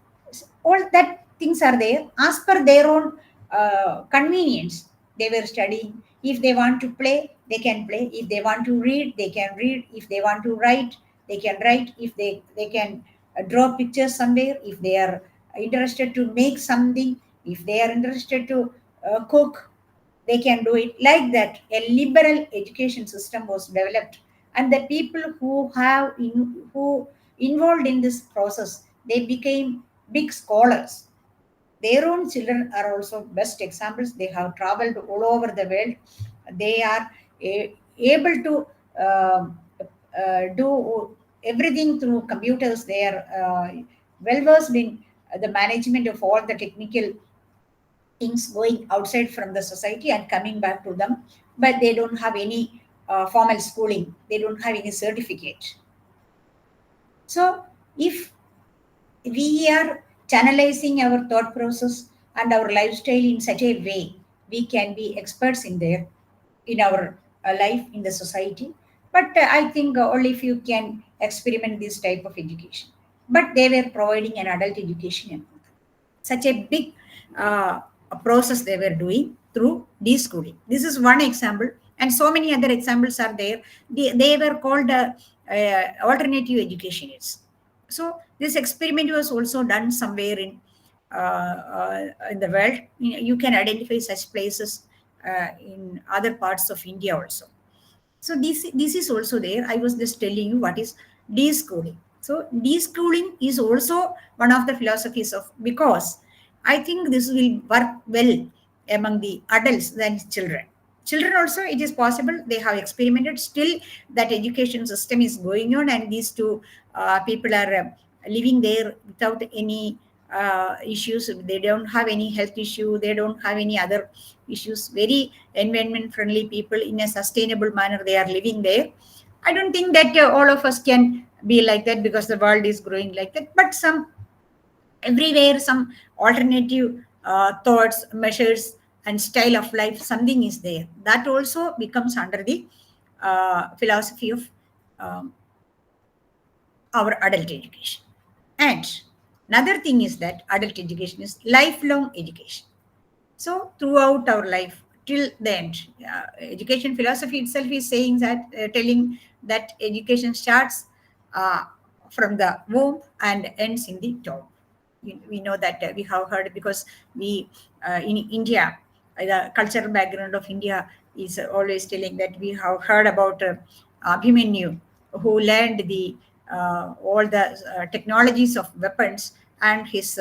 All that things are there as per their own convenience. They were studying. If they want to play, they can play. If they want to read, they can read. If they want to write, they can write. If they can draw pictures somewhere, if they are interested to make something, if they are interested to cook, they can do it. Like that, a liberal education system was developed, and the people who involved in this process, they became big scholars. Their own children are also best examples. They have traveled all over the world. They are able to do everything through computers. They are well versed in the management of all the technical things going outside from the society and coming back to them, but they don't have any formal schooling, they don't have any certificate. So if we are channelizing our thought process and our lifestyle in such a way, we can be experts in there, in our life in the society. But I think only if you can experiment this type of education. But they were providing an adult education, such a big process they were doing through deschooling. This is one example, and so many other examples are there. They were called alternative education aids. So this experiment was also done somewhere in the world. You can identify such places in other parts of India also. So this is also there. I was just telling you what is deschooling. So deschooling is also one of the philosophies of, because I think this will work well among the adults than children. Children also, it is possible, they have experimented. Still, that education system is going on, and these two people are living there without any issues. They don't have any health issue. They don't have any other issues. Very environment friendly people, in a sustainable manner they are living there. I don't think that all of us can be like that, because the world is growing like that. But some everywhere, some alternative thoughts, measures, and style of life, something is there that also becomes under the philosophy of um, our adult education. And another thing is that adult education is lifelong education. So throughout our life till the end, education philosophy itself is saying that, telling that education starts uh, from the womb and ends in the tomb. We know that, we have heard, because we in India, the cultural background of India is always telling that we have heard about Abhimanyu, who learned the all the technologies of weapons, and his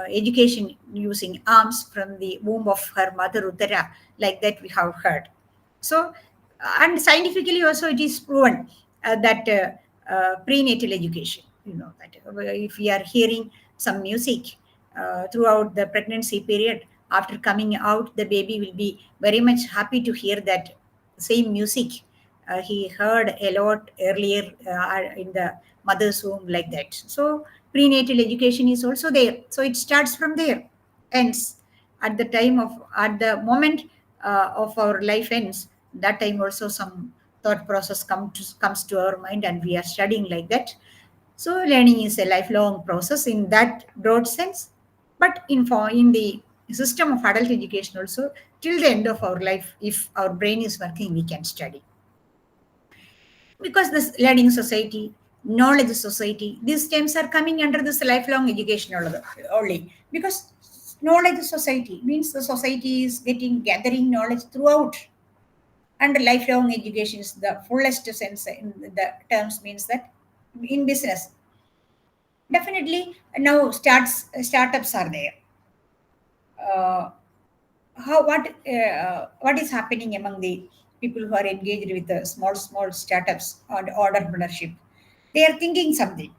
education using arms from the womb of her mother Uttara, like that we have heard. So, and scientifically also it is proven that prenatal education, that if we are hearing some music throughout the pregnancy period, after coming out, the baby will be very much happy to hear that same music he heard a lot earlier in the mother's womb, like that. So prenatal education is also there. So it starts from there, ends at the moment of our life ends. That time also some thought process comes to our mind, and we are studying like that. So learning is a lifelong process in that broad sense. But in the system of adult education also, till the end of our life, if our brain is working, we can study. Because this learning society, knowledge society, these terms are coming under this lifelong education only. Because knowledge society means the society is gathering knowledge throughout. And lifelong education is the fullest sense in the terms, means that in business, definitely now startups are there. What is happening among the people who are engaged with the small startups and entrepreneurship? They are thinking something.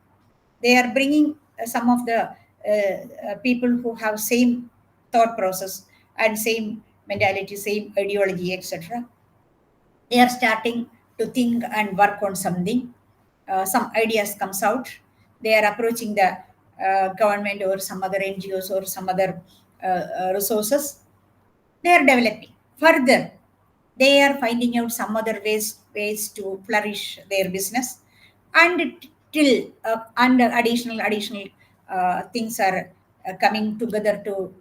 They are bringing some of the people who have same thought process and same mentality, same ideology, etc. They are starting to think and work on something. Some ideas comes out. They are approaching the government or some other NGOs or some other resources. They are developing further. They are finding out some other ways to flourish their business, and till and additional things are coming together to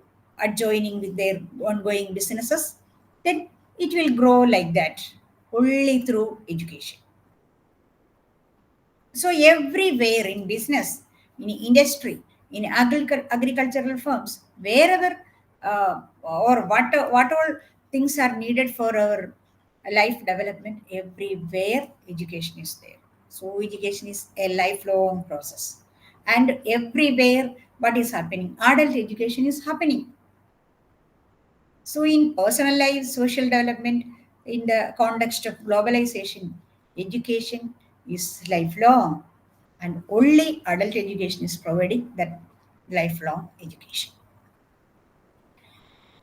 adjoining with their ongoing businesses. Then it will grow like that only through education. So everywhere in business, in industry, in agricultural firms, wherever or what all things are needed for our life development, everywhere education is there. So education is a lifelong process, and everywhere what is happening, adult education is happening. So, in personal life, social development, in the context of globalization, education is lifelong, and only adult education is providing that lifelong education.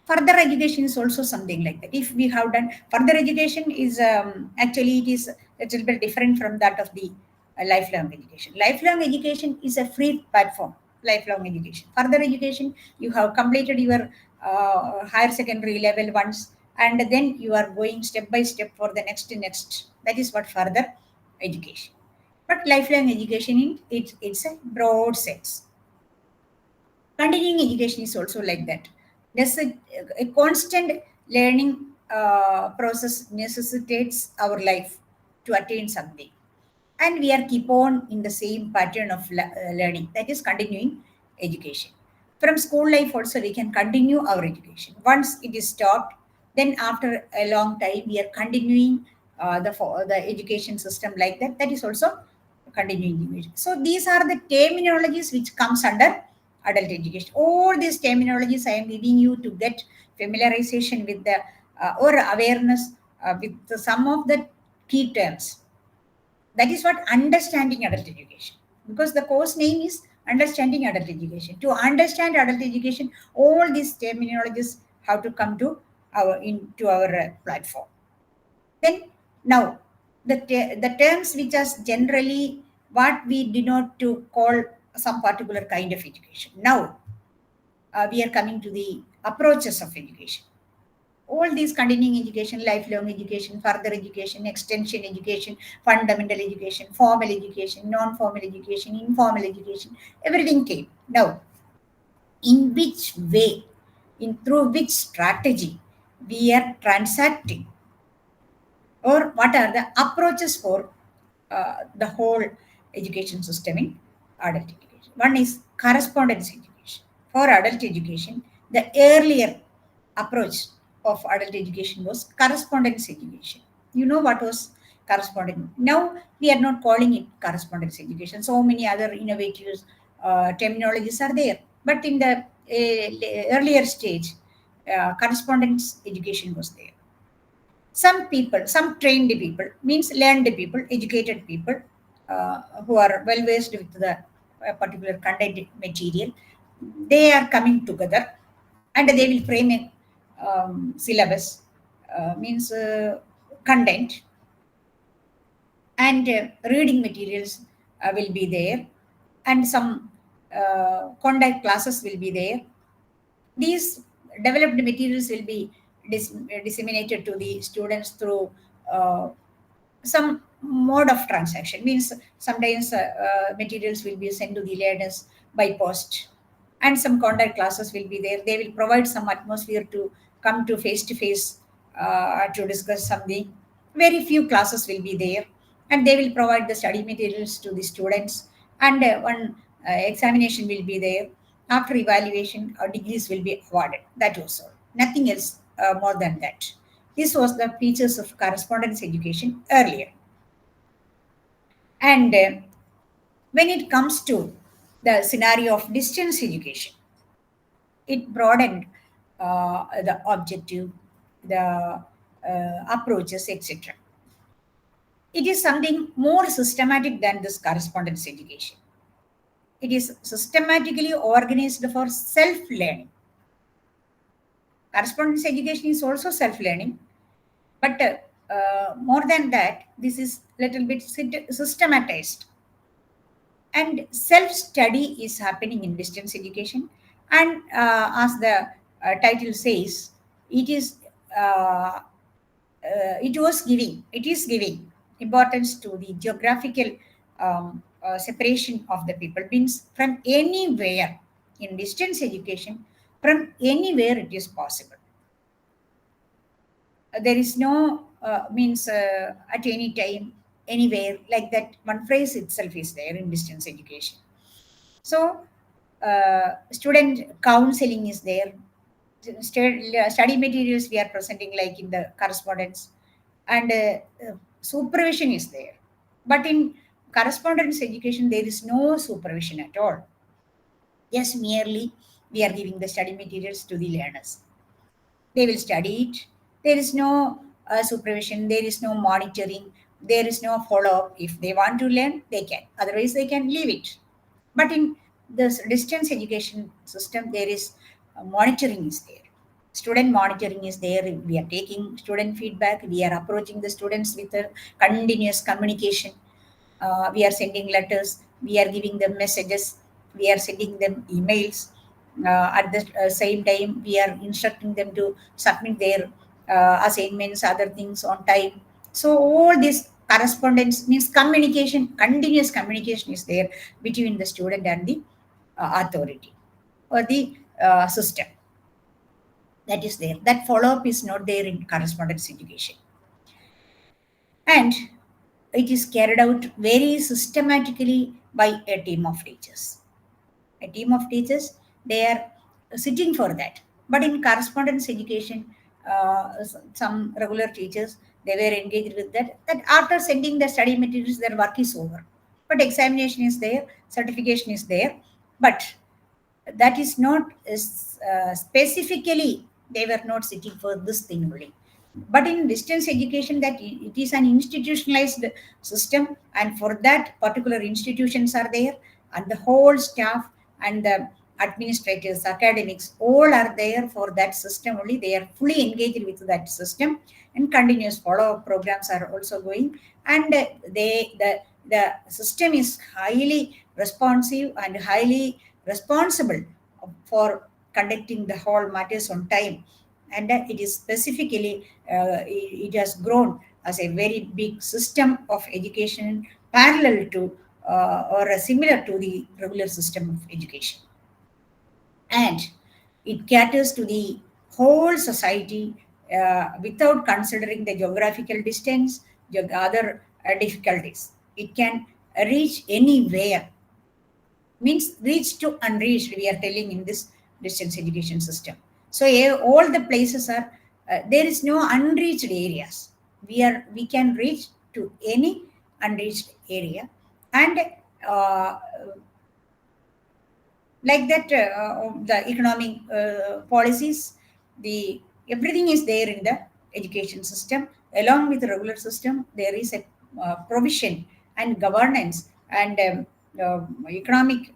Further education is also something like that. If we have done further education, is actually it is a little bit different from that of the lifelong education. Lifelong education is a free platform. Lifelong education, further education, you have completed your higher secondary level once, and then you are going step by step for the next. That is what further education. But lifelong education, it's a broad sense. Continuing education is also like that. There's a constant learning process necessitates our life to attain something, and we are keep on in the same pattern of learning. That is continuing education. From school life also we can continue our education. Once it is stopped, then after a long time we are continuing the education system like that. That is also continuing education. So these are the terminologies which comes under adult education. All these terminologies I am giving you to get familiarization with the or awareness with some of the key terms. That is what understanding adult education, because the course name is understanding adult education. To understand adult education, all these terminologies have to come to into our platform. Then now the terms which are generally what we denote to call some particular kind of education. Now we are coming to the approaches of education. All these continuing education, lifelong education, further education, extension education, fundamental education, formal education, non-formal education, informal education, everything came. Now, in which way, through which strategy we are transacting, or what are the approaches for the whole education system in adult education? One is correspondence education. For adult education, the earlier approach of adult education was correspondence education. You know what was correspondence? Now we are not calling it correspondence education. So many other innovative terminologies are there. But in the earlier stage, correspondence education was there. Some people, some trained people, means learned people, educated people, who are well versed with the particular content material, they are coming together and they will frame a syllabus, means content, and reading materials will be there, and some conduct classes will be there. These developed materials will be disseminated to the students through some mode of transaction. Means sometimes materials will be sent to the learners by post, and some conduct classes will be there. They will provide some atmosphere to come to face to discuss something. Very few classes will be there, and they will provide the study materials to the students, and one examination will be there. After evaluation, degrees will be awarded. That was all, nothing else more than that. This was the features of correspondence education earlier. And when it comes to the scenario of distance education, it broadened the objective, the approaches, etc. It is something more systematic than this correspondence education. It is systematically organized for self-learning. Correspondence education is also self-learning, but more than that, this is little bit systematized. And self-study is happening in distance education. And as the title says, it is giving importance to the geographical separation of the people. Means from anywhere in distance education, from anywhere it is possible. There is no means at any time, anywhere, like that. One phrase itself is there in distance education. So student counseling is there. Study materials we are presenting like in the correspondence, and supervision is there. But in correspondence education, there is no supervision at all. Yes, merely we are giving the study materials to the learners. They will study it. There is no supervision, there is no monitoring, there is no follow-up. If they want to learn, they can. Otherwise, they can leave it. But in this distance education system, there is monitoring is there. Student monitoring is there. We are taking student feedback. We are approaching the students with a continuous communication. We are sending letters. We are giving them messages. We are sending them emails. At the same time, we are instructing them to submit their assignments, other things on time. So all this correspondence means communication, continuous communication is there between the student and the authority or the system. That is there. That follow-up is not there in correspondence education. And it is carried out very systematically by a team of teachers. A team of teachers, they are sitting for that. But in correspondence education, some regular teachers, they were engaged with that after sending the study materials, their work is over. But examination is there, certification is there, but that is not specifically, they were not sitting for this thing only. But in distance education, that it is an institutionalized system, and for that particular institutions are there, and the whole staff and the administrators, academics, all are there for that system only. They are fully engaged with that system, and continuous follow-up programs are also going. And the system is highly responsive and highly responsible for conducting the whole matters on time. And it is specifically, it has grown as a very big system of education, parallel to or similar to the regular system of education. And it caters to the whole society without considering the geographical distance, other difficulties. It can reach anywhere. Means reach to unreached, we are telling in this distance education system. So all the places are, there is no unreached areas. We can reach to any unreached area. And like that, the economic policies, everything is there in the education system. Along with the regular system, there is a provision and governance and economic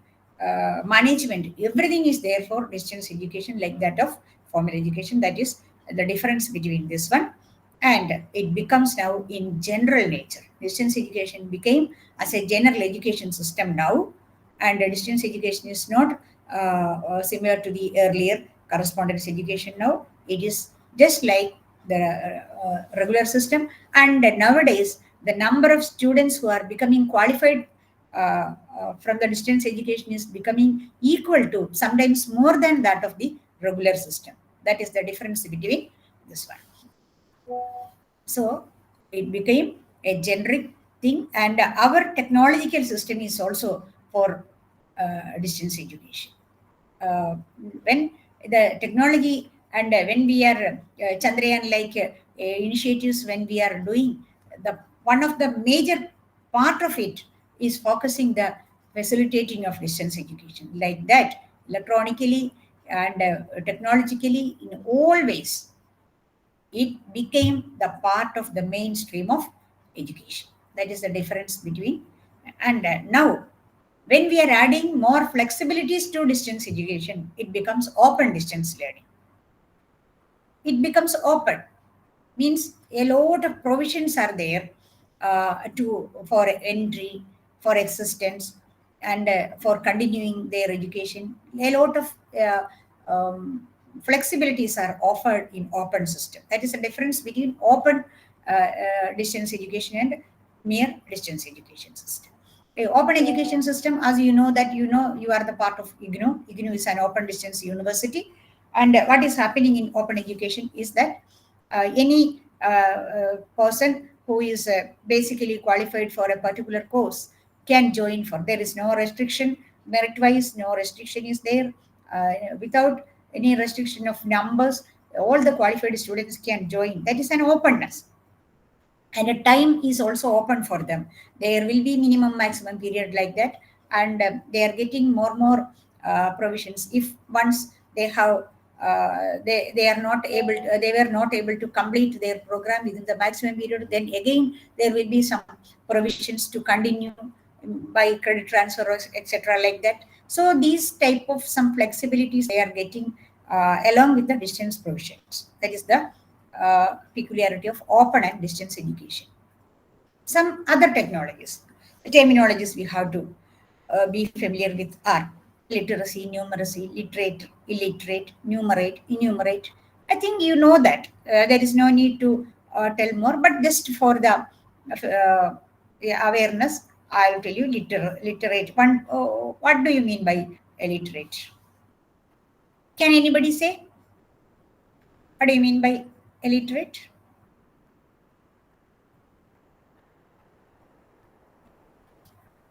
management. Everything is there for distance education, like that of formal education. That is the difference between this one. and it becomes now in general nature. Distance education became as a general education system now, and distance education is not similar to the earlier correspondence education now. It is just like the regular system, and nowadays the number of students who are becoming qualified from the distance education is becoming equal to, sometimes more than that of the regular system. That is the difference between this one. So it became a generic thing, and our technological system is also for distance education. When the technology and when we are Chandrayaan like initiatives, when we are doing the one of the major part of it is focusing the facilitating of distance education, like that electronically and technologically in all ways. It became the part of the mainstream of education. That is the difference between. And now, when we are adding more flexibilities to distance education, it becomes open distance learning. It becomes open, means a lot of provisions are there for entry, for existence, and for continuing their education. A lot of flexibilities are offered in open system. That is the difference between open distance education and mere distance education system. A open education system, as you know that you are the part of IGNOU. IGNOU is an open distance university, and what is happening in open education is that any person who is basically qualified for a particular course can join for. There is no restriction merit wise, no restriction is there. Without any restriction of numbers, all the qualified students can join. That is an openness, and a time is also open for them. There will be minimum maximum period like that, and they are getting more provisions. If once they have they are not able they were not able to complete their program within the maximum period, then again there will be some provisions to continue by credit transfer, etc., like that. So these type of some flexibilities they are getting along with the distance provisions. That is the peculiarity of open and distance education. Some other technologies, terminologies we have to be familiar with are literacy, numeracy, literate, illiterate, numerate, enumerate. I think you know that. There is no need to tell more, but just for the awareness, I will tell you literate. One, what do you mean by illiterate? Can anybody say? What do you mean by illiterate?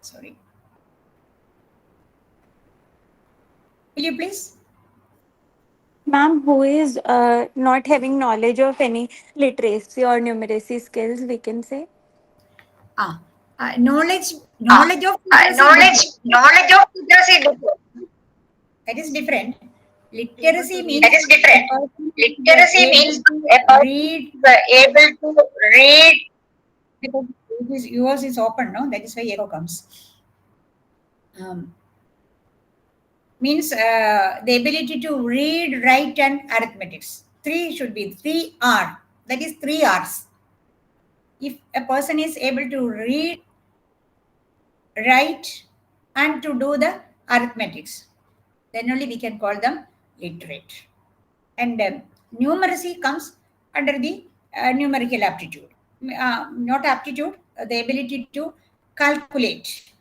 Sorry. Will you please? Ma'am, who is not having knowledge of any literacy or numeracy skills, we can say. Knowledge of Knowledge of literacy. that is different. Literacy means That is different. a person Literacy is means able a to person read. is able to read. Because yours is open, no? That is why echo comes. Means the ability to read, write, and arithmetics. Three should be 3R. That is 3 R's. If a person is able to read, write, and to do the arithmetics, then only we can call them literate. And numeracy comes under the numerical aptitude. Not aptitude, the ability to calculate.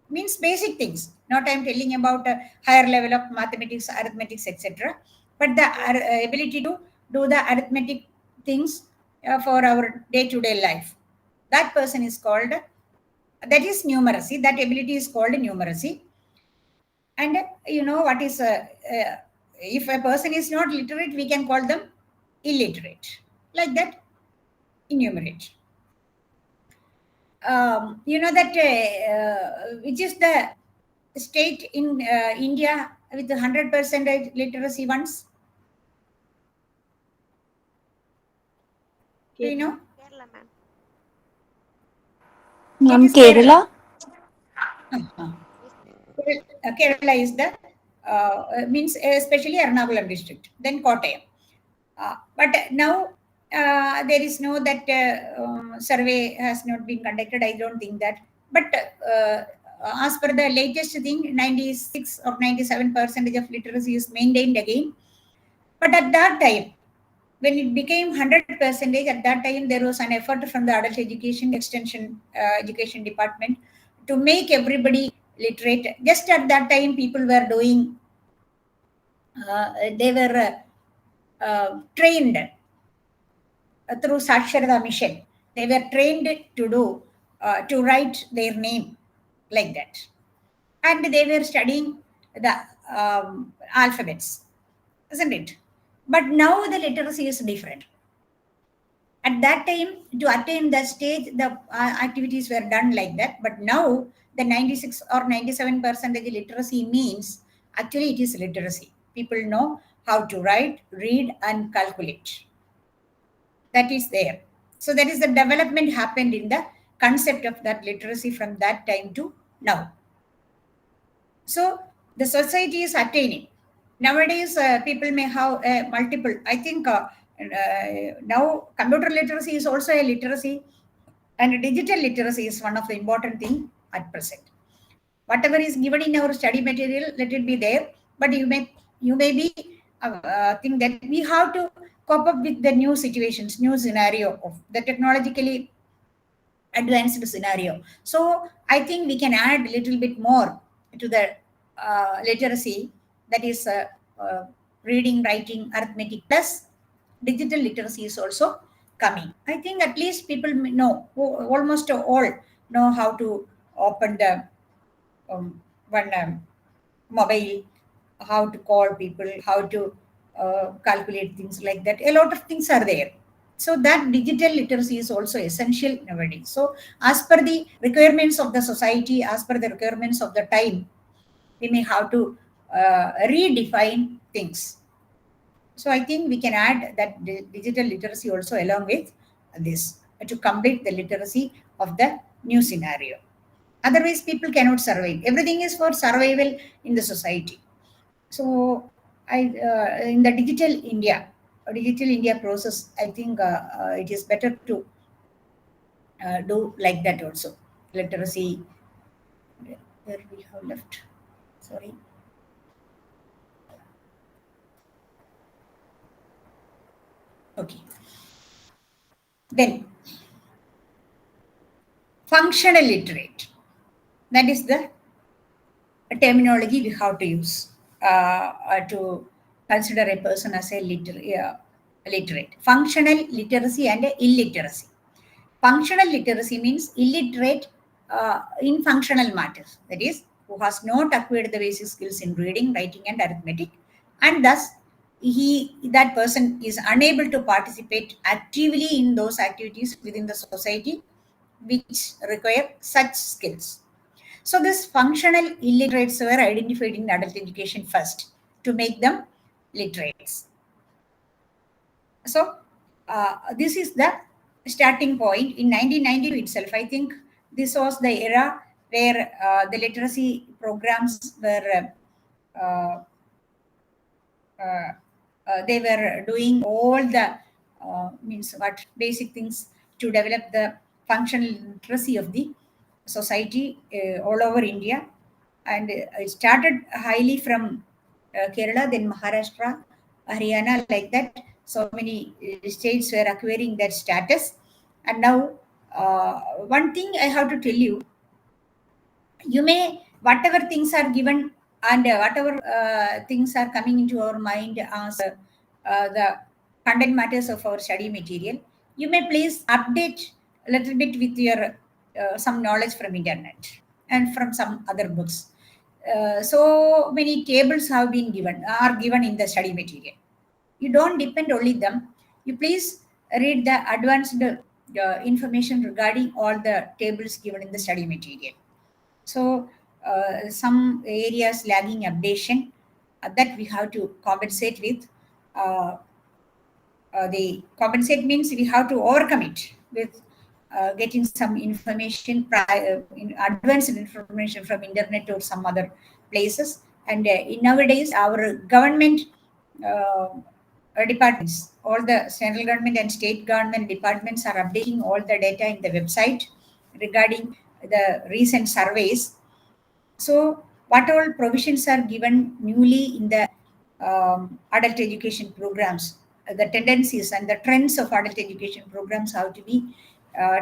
Means basic things. Not I'm telling about a higher level of mathematics, arithmetics, etc. But the ability to do the arithmetic things for our day-to-day life. That person is called, that is numeracy. That ability is called numeracy. And you know what is, if a person is not literate, we can call them illiterate. Like that, enumerate. You know that which is the state in India with 100% literacy ones? Do you know? Kerala, ma'am. It is Kerala. Kerala is the means especially Ernakulam district, then Kottayam. But now there is no that survey has not been conducted. I don't think that. But as per the latest thing, 96 or 97% of literacy is maintained again. But at that time, when it became 100%, at that time there was an effort from the adult education extension education department to make everybody literate. Just at that time, people were doing, they were trained through Saksharata mission. They were trained to do, to write their name like that. And they were studying the alphabets, isn't it? But now the literacy is different. At that time, to attain that stage, the activities were done like that. But now, the 96 or 97% literacy means actually it is literacy. People know how to write, read, and calculate. That is there. So that is the development happened in the concept of that literacy from that time to now. So the society is attaining. Nowadays, people may have multiple. I think now computer literacy is also a literacy, and digital literacy is one of the important thing at present. Whatever is given in our study material, let it be there. But you may be think that we have to cope up with the new situations, new scenario of the technologically advanced scenario. So I think we can add a little bit more to the literacy, that is reading, writing, arithmetic, plus digital literacy is also coming. I think at least people know, almost all know how to open the one mobile, how to call people, how to calculate things like that. A lot of things are there. So that digital literacy is also essential nowadays. So as per the requirements of the society, as per the requirements of the time, we may have to redefine things. So I think we can add that digital literacy also along with this to complete the literacy of the new scenario. Otherwise, people cannot survive. Everything is for survival in the society. So in the digital India process, I think it is better to do like that also. Literacy, where we have left. Sorry. Okay. Then, functional literate. That is the terminology we have to use to consider a person as a literate. Functional literacy and illiteracy. Functional literacy means illiterate in functional matters. That is, who has not acquired the basic skills in reading, writing, and arithmetic, and thus that person is unable to participate actively in those activities within the society which require such skills. So this functional illiterates were identified in adult education first to make them literates. So this is the starting point in 1990 itself. I think this was the era where the literacy programs were they were doing all the basic things to develop the functional literacy of the society all over India. And it started highly from Kerala, then Maharashtra, Haryana, like that. So many states were acquiring that status. And now, one thing I have to tell you, you may, whatever things are given and whatever things are coming into our mind as the content matters of our study material, you may please update a little bit with your some knowledge from internet and from some other books. So many tables have been are given in the study material. You don't depend only them. You please read the advanced information regarding all the tables given in the study material. So some areas lagging updation that we have to compensate with. The compensate means we have to overcome it with getting some information, advanced information from internet or some other places. And in nowadays, our government departments, all the central government and state government departments are updating all the data in the website regarding the recent surveys. So, what all provisions are given newly in the adult education programs, the tendencies and the trends of adult education programs have to be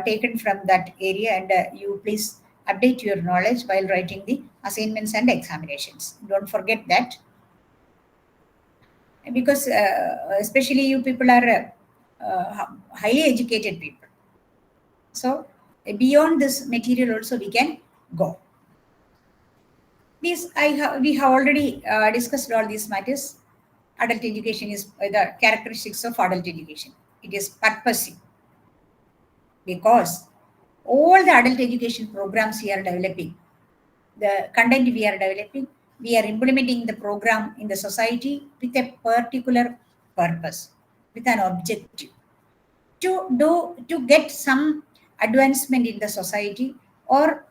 taken from that area, and you please update your knowledge while writing the assignments and examinations. Don't forget that, because especially you people are highly educated people. So beyond this material also we can go. We have already discussed all these matters. Adult education is the characteristics of adult education. It is purposive, because all the adult education programs we are developing, the content we are developing, we are implementing the program in the society with a particular purpose, with an objective to get some advancement in the society, or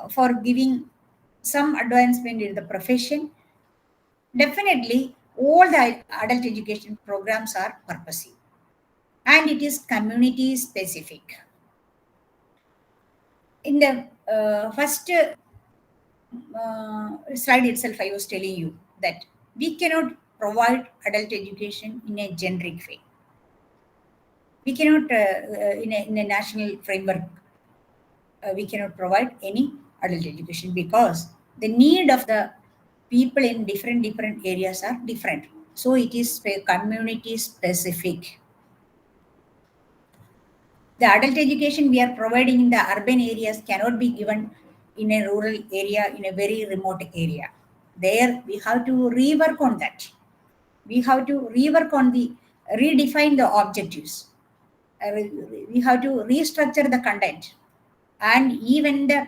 for giving some advancement in the profession. Definitely, all the adult education programs are purposive, and it is community specific. In the first slide itself, I was telling you that we cannot provide adult education in a generic way. We cannot, in a national framework, we cannot provide any adult education, because the need of the people in different areas are different. So it is community specific. The adult education we are providing in the urban areas cannot be given in a rural area, in a very remote area. There we have to rework on that. We have to rework on the redefine the objectives. We have to restructure the content, and even the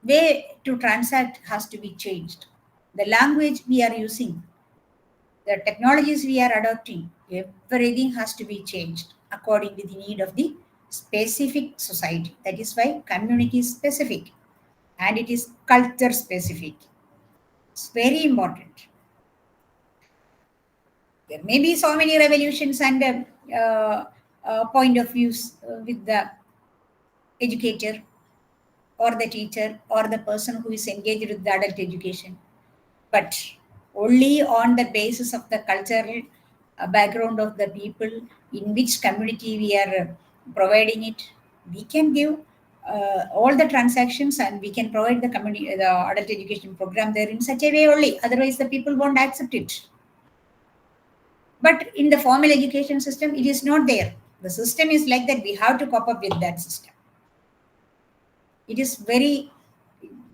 way to transact has to be changed. The language we are using, the technologies we are adopting, everything has to be changed according to the need of the specific society. That is why community specific, and it is culture specific. It's very important. There may be so many revolutions and point of views with the educator or the teacher or the person who is engaged with the adult education, but only on the basis of the cultural background of the people in which community we are providing it, we can give all the transactions, and we can provide the community, the adult education program there in such a way only. Otherwise, the people won't accept it. But in the formal education system, it is not there. The system is like that. We have to cope up with that system. It is very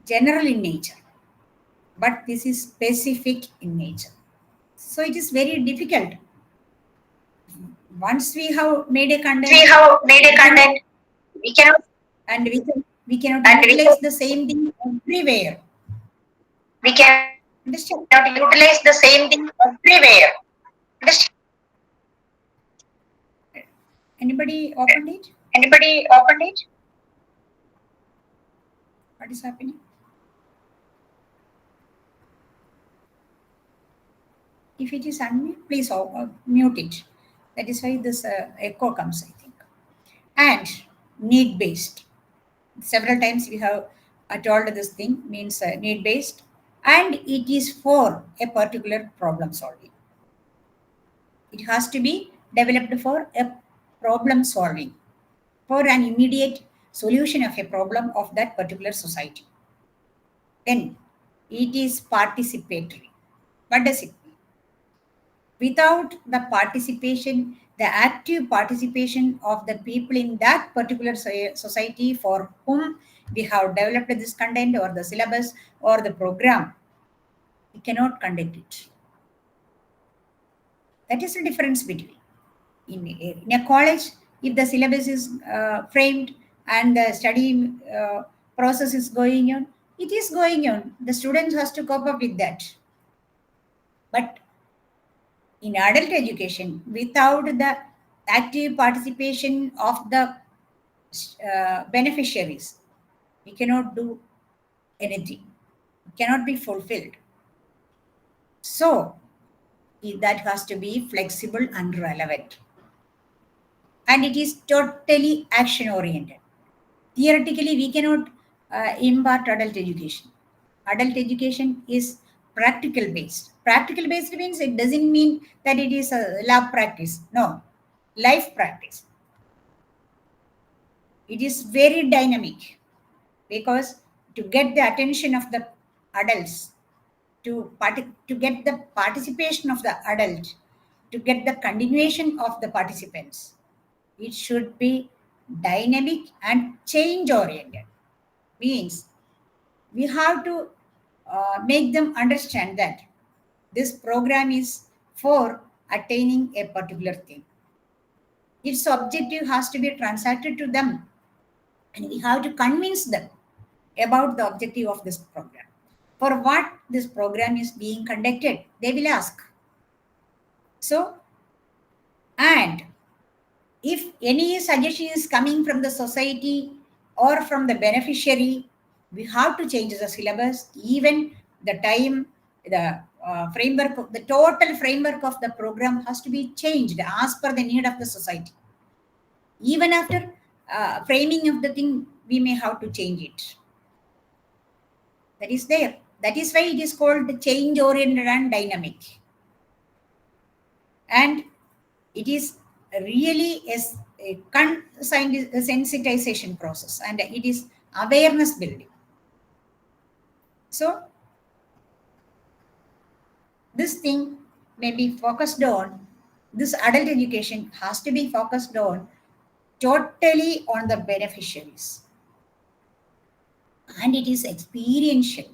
general in nature, but this is specific in nature. So it is very difficult. Once we have made a content, we cannot, and we cannot utilize the same thing everywhere. we cannot Understand? utilize the same thing everywhere. Anybody opened it? Anybody opened it? What is happening? If it is unmute, please mute it. That is why this echo comes, I think. And need-based. Several times we have told this thing means need-based, and it is for a particular problem solving. It has to be developed for a problem solving, for an immediate solution of a problem of that particular society. Then it is participatory. What does it mean? Without the participation, the active participation of the people in that particular society for whom we have developed this content or the syllabus or the program, we cannot conduct it. That is the difference between. In a college, if the syllabus is framed and the study process is going on, it is going on. The students has to cope up with that. But in adult education, without the active participation of the beneficiaries, we cannot do anything. It cannot be fulfilled. So, that has to be flexible and relevant. And it is totally action oriented. Theoretically, we cannot impart adult education. Adult education is practical based. Practical based means it doesn't mean that it is a lab practice. No, life practice. It is very dynamic because to get the attention of the adults, to get the participation of the adult, to get the continuation of the participants, it should be dynamic and change oriented. Means we have to make them understand that this program is for attaining a particular thing. Its objective has to be transacted to them, and we have to convince them about the objective of this program. For what this program is being conducted, they will ask. So, and if any suggestion is coming from the society or from the beneficiary, we have to change the syllabus, even the time, the framework, the total framework of the program has to be changed as per the need of the society. Even after framing of the thing, we may have to change it. That is there. That is why it is called change oriented and dynamic. And it is really a sensitization process, and it is awareness building. So this thing may be focused on, this adult education has to be focused on totally on the beneficiaries. And it is experiential.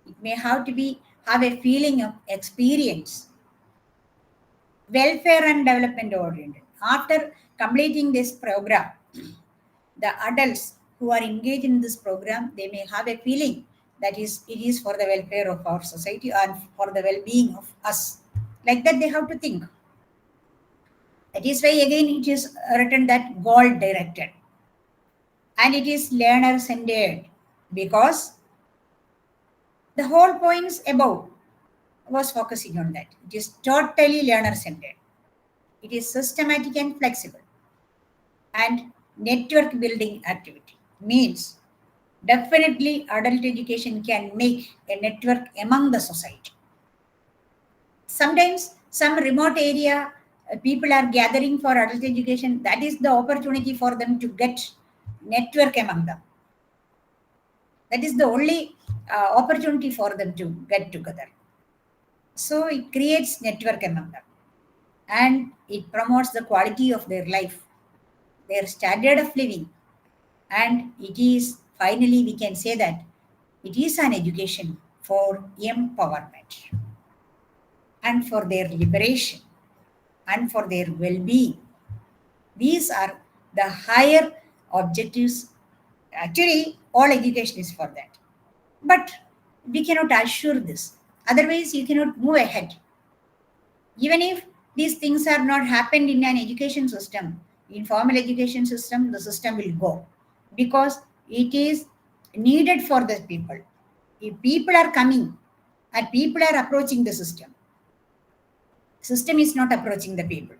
It may have a feeling of experience. Welfare and development oriented. After completing this program, the adults who are engaged in this program, they may have a feeling that it is for the welfare of our society and for the well-being of us. Like that, they have to think. That is why again it is written that goal-directed. And it is learner-centered, because the whole points above was focusing on that. It is totally learner-centered. It is systematic and flexible. And network building activity means definitely adult education can make a network among the society. Sometimes some remote area people are gathering for adult education. That is the opportunity for them to get network among them. That is the only opportunity for them to get together. So it creates network among them, and it promotes the quality of their life, their standard of living. And it is, finally, we can say that it is an education for empowerment and for their liberation and for their well-being. These are the higher objectives. Actually, all education is for that. But we cannot assure this. Otherwise, you cannot move ahead. Even if these things are not happened in an education system, in formal education system, the system will go, because it is needed for the people. If people are coming and people are approaching the system is not approaching the people.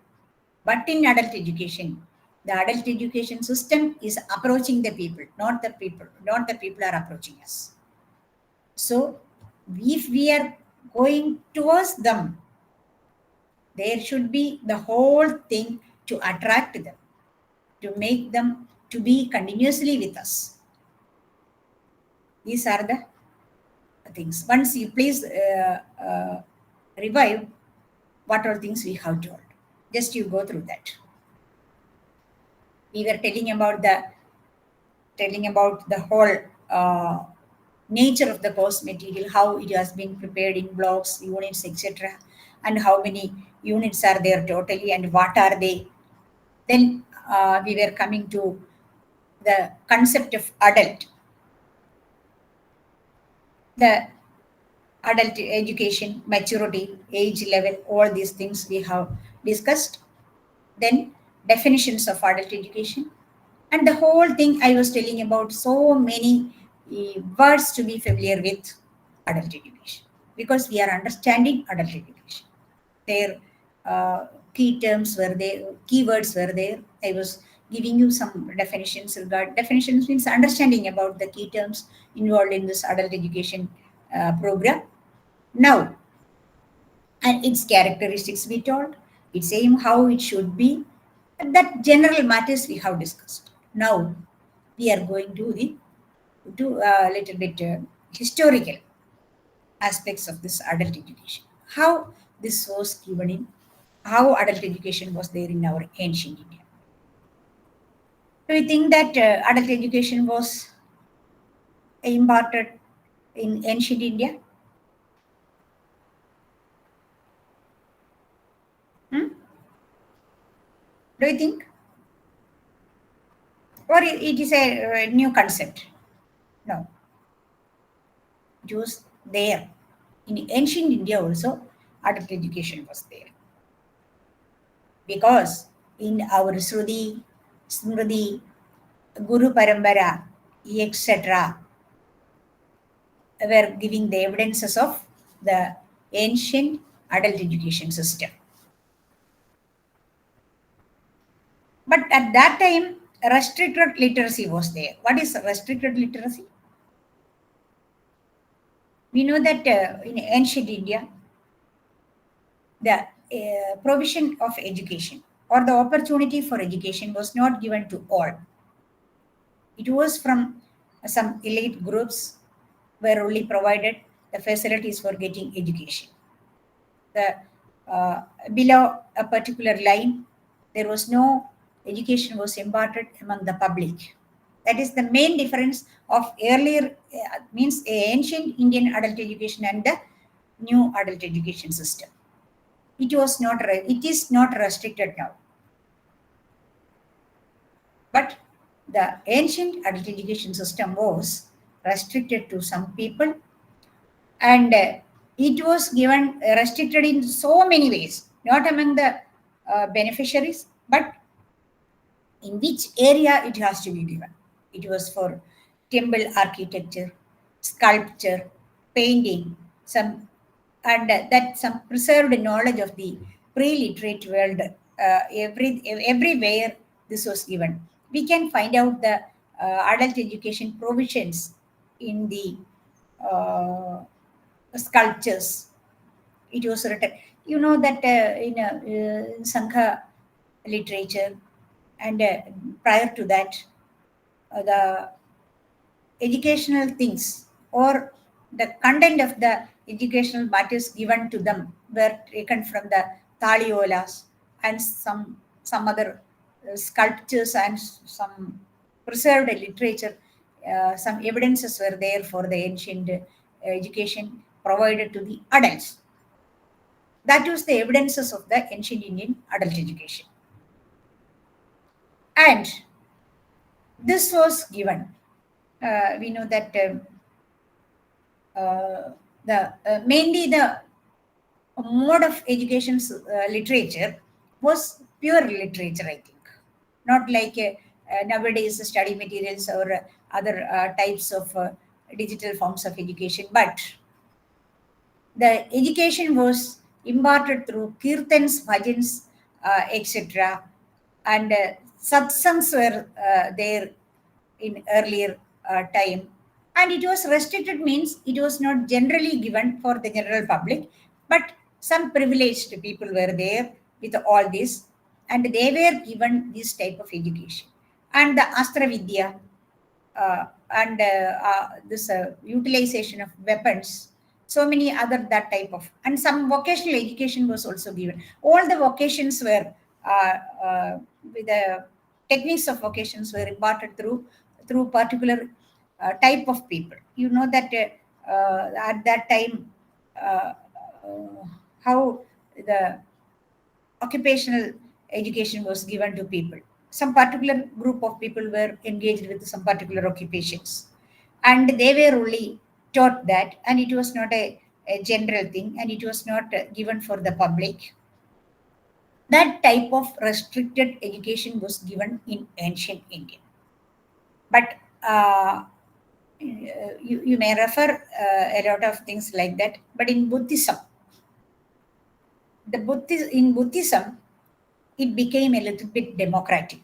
But in adult education, the adult education system is approaching the people, not the people are approaching us. So if we are going towards them, there should be the whole thing to attract them, to make them to be continuously with us. These are the things. Once you please revive what all things we have told. Just you go through that. We were telling about the whole nature of the course material, how it has been prepared in blocks, units, etc., and how many units are there totally and what are they. Then we were coming to the concept of adult. The adult education, maturity, age level, all these things we have discussed. Then definitions of adult education. And the whole thing I was telling about, so many words to be familiar with adult education, because we are understanding adult education. their key terms were there, keywords were there. I was giving you some definitions. Definitions means understanding about the key terms involved in this adult education program. Now, and its characteristics we told, its aim, how it should be, that general matters we have discussed. Now, we are going to do a little bit historical aspects of this adult education. How this was given in, how adult education was there in our ancient India. Do you think that adult education was imparted in ancient India? Do you think? Or it is a new concept? No. It was there. In ancient India also, adult education was there. Because in our Sruti, Smriti, Guru Parambara, etc., were giving the evidences of the ancient adult education system. But at that time, restricted literacy was there. What is restricted literacy? We know that in ancient India, the provision of education or the opportunity for education was not given to all. It was from some elite groups were only provided the facilities for getting education. The below a particular line, there was no education was imparted among the public. That is the main difference of earlier, means ancient Indian adult education and the new adult education system. It is not restricted now. But the ancient adult education system was restricted to some people, and it was given restricted in so many ways, not among the beneficiaries, but in which area it has to be given. It was for temple architecture, sculpture, painting, and that some preserved knowledge of the pre-literate world. Everywhere this was given. We can find out the adult education provisions in the sculptures. It was written. You know that in Sangha literature, and prior to that, the educational things or the content of the educational matters given to them were taken from the Taliolas and some other sculptures and some preserved literature. Some evidences were there for the ancient education provided to the adults. That was the evidences of the ancient Indian adult education. And this was given. We know that mainly the mode of education literature was pure literature, I think. Not like nowadays study materials or other types of digital forms of education, but the education was imparted through kirtans, bhajans, etc. And satsangs were there in earlier time. And it was restricted, means it was not generally given for the general public, but some privileged people were there with all this, and they were given this type of education. And the Astra Vidya and this utilization of weapons, so many other that type of, and some vocational education was also given. All the vocations were with the techniques of vocations were imparted through particular type of people. You know that at that time how the occupational education was given to people. Some particular group of people were engaged with some particular occupations, and they were only taught that, and it was not a general thing, and it was not given for the public. That type of restricted education was given in ancient India. But you may refer a lot of things like that. But in Buddhism, in Buddhism, it became a little bit democratic.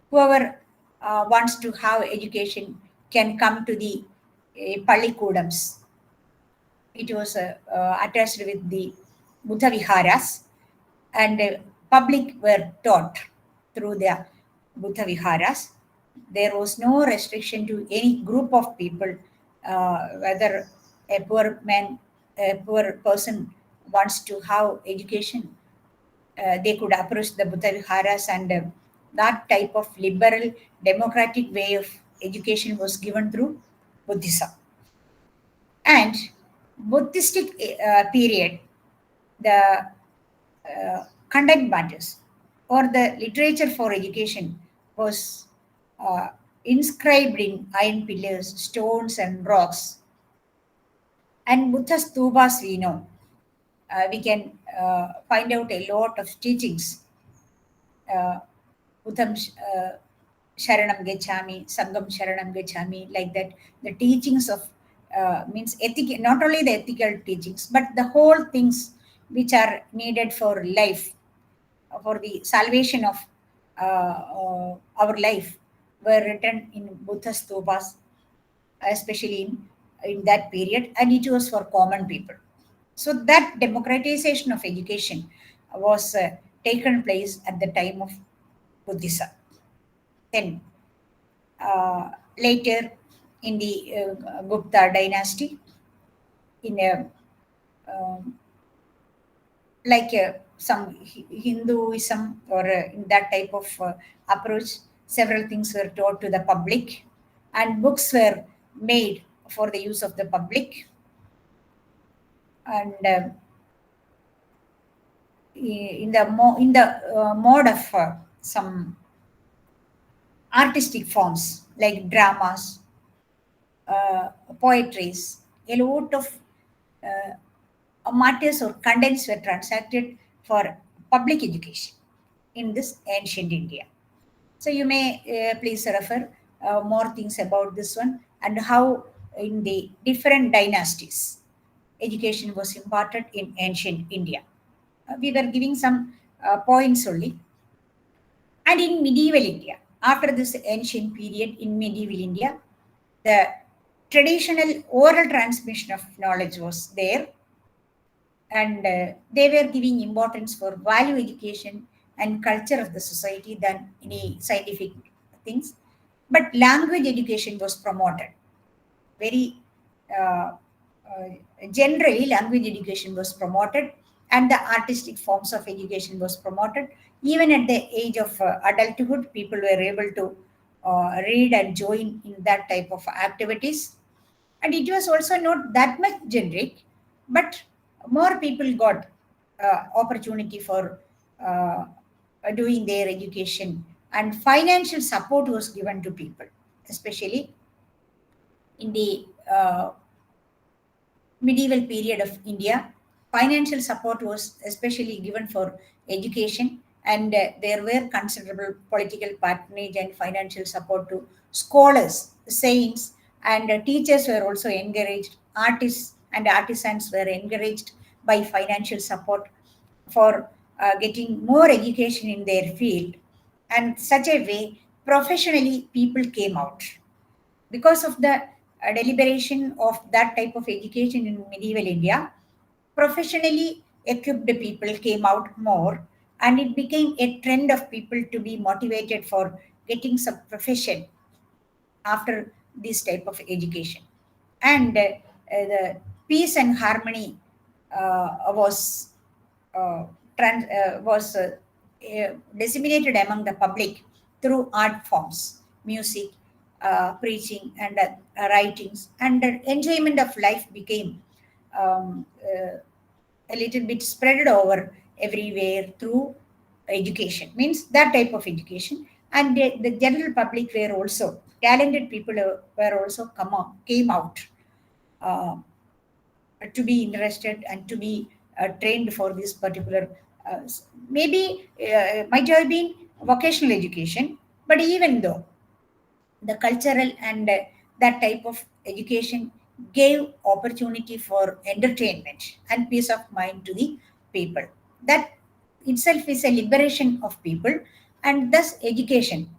Whoever wants to have education can come to the Pallikudams. It was attached with the Buddha Viharas, and public were taught through the Buddha Viharas. There was no restriction to any group of people, whether a poor man, a poor person wants to have education, they could approach the Buddha Viharas, and that type of liberal democratic way of education was given through Buddhism. And Buddhistic period, the content matters or the literature for education was inscribed in iron pillars, stones, and rocks. And Buddha stupas, we know, we can find out a lot of teachings. Buddham Sharanam Gechami, Sangam Sharanam Gechami, like that. The teachings of means ethic, not only the ethical teachings, but the whole things which are needed for life, for the salvation of our life, were written in Buddha stupas, especially in that period, and it was for common people. So that democratization of education was taken place at the time of Buddhism. Then later in the Gupta dynasty, in a like some Hinduism or in that type of approach, several things were taught to the public, and books were made for the use of the public. And in the mode of some artistic forms like dramas, poetries, a lot of matters or contents were transacted for public education in this ancient India. So you may please refer more things about this one and how in the different dynasties education was imparted in ancient India. We were giving some points only. And in medieval India, after this ancient period in medieval India, the traditional oral transmission of knowledge was there, and they were giving importance for value education and culture of the society than any scientific things. But language education was promoted. Very generally, language education was promoted, and the artistic forms of education was promoted. Even at the age of adulthood, people were able to read and join in that type of activities. And it was also not that much generic, but more people got opportunity for doing their education, and financial support was given to people, especially in the medieval period of India. Financial support was especially given for education, and there were considerable political patronage and financial support to scholars, saints, and teachers were also encouraged. Artists and artisans were encouraged by financial support for getting more education in their field, and such a way professionally people came out because of the deliberation of that type of education in medieval India. Professionally equipped people came out more, and it became a trend of people to be motivated for getting some profession after this type of education. And the peace and harmony was disseminated among the public through art forms, music, preaching, and writings, and the enjoyment of life became a little bit spread over everywhere through education. Means that type of education, and the general public were also talented people were also came out to be interested and to be trained for this particular maybe might have been vocational education, but even though the cultural and that type of education gave opportunity for entertainment and peace of mind to the people. That itself is a liberation of people, and thus education.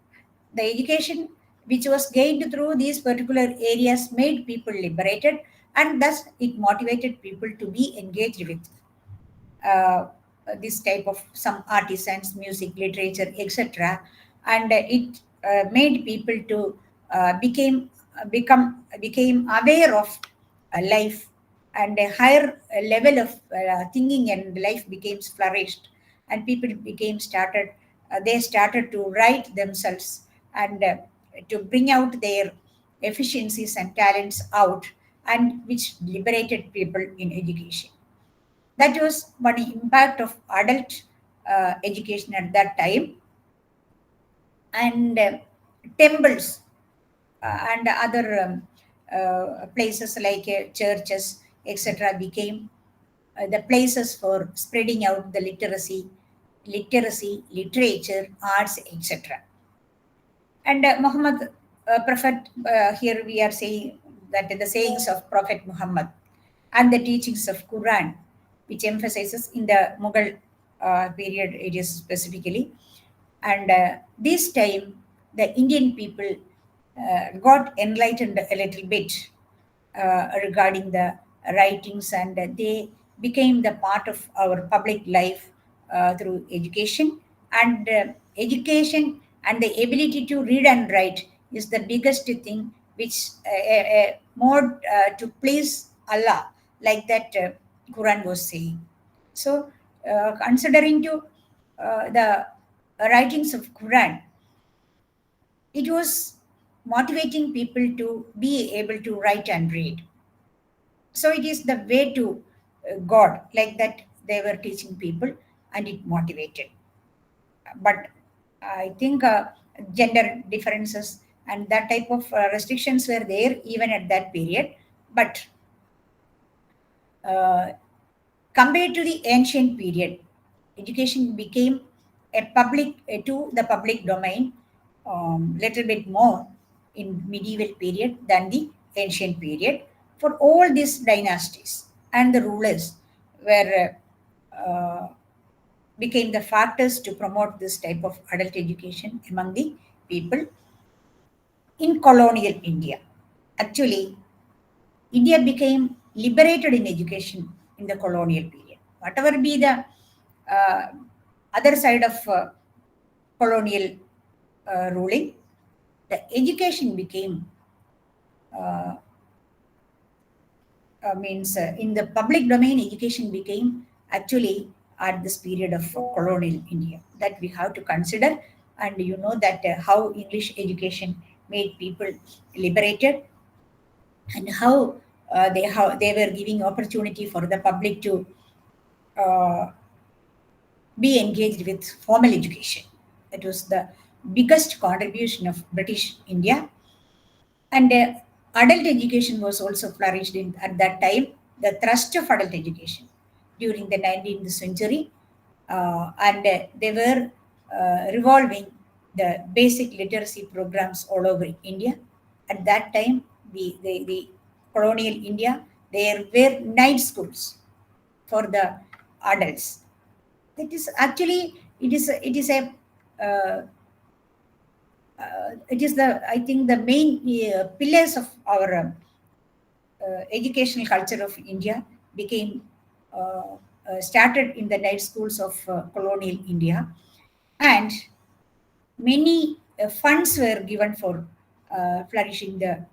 The education which was gained through these particular areas made people liberated, and thus it motivated people to be engaged with uh, this type of some artisans, music, literature, etc. And it made people to became aware of life, and a higher level of thinking and life became flourished, and people became started. They started to write themselves, and to bring out their efficiencies and talents out, and which liberated people in education. That was one impact of adult education at that time. And temples and other places like churches, etc., became the places for spreading out the literacy, literature, arts, etc. And Muhammad, Prophet, here we are saying that the sayings of Prophet Muhammad and the teachings of Quran, which emphasizes in the Mughal period areas specifically. And this time, the Indian people got enlightened a little bit regarding the writings, and they became the part of our public life through education. And education and the ability to read and write is the biggest thing which more to please Allah, like that Quran was saying. So, considering to the writings of Quran, it was motivating people to be able to write and read. So it is the way to God, like that they were teaching people, and it motivated. But I think gender differences and that type of restrictions were there even at that period. But compared to the ancient period, education became a public to the public domain little bit more in medieval period than the ancient period, for all these dynasties and the rulers were became the factors to promote this type of adult education among the people in colonial India. Actually, India became liberated in education in the colonial period. Whatever be the uh, other side of colonial ruling, the education became uh, means in the public domain, education became actually at this period of colonial India, that we have to consider. And you know that how English education made people liberated, and how they were giving opportunity for the public to uh, be engaged with formal education. That was the biggest contribution of British India. And adult education was also flourished at that time. The thrust of adult education during the 19th century, and they were revolving the basic literacy programs all over India. At that time, the colonial India, there were night schools for the adults. That is actually uh, it is the, I think, the main pillars of our educational culture of India became started in the night schools of colonial India, and many funds were given for flourishing the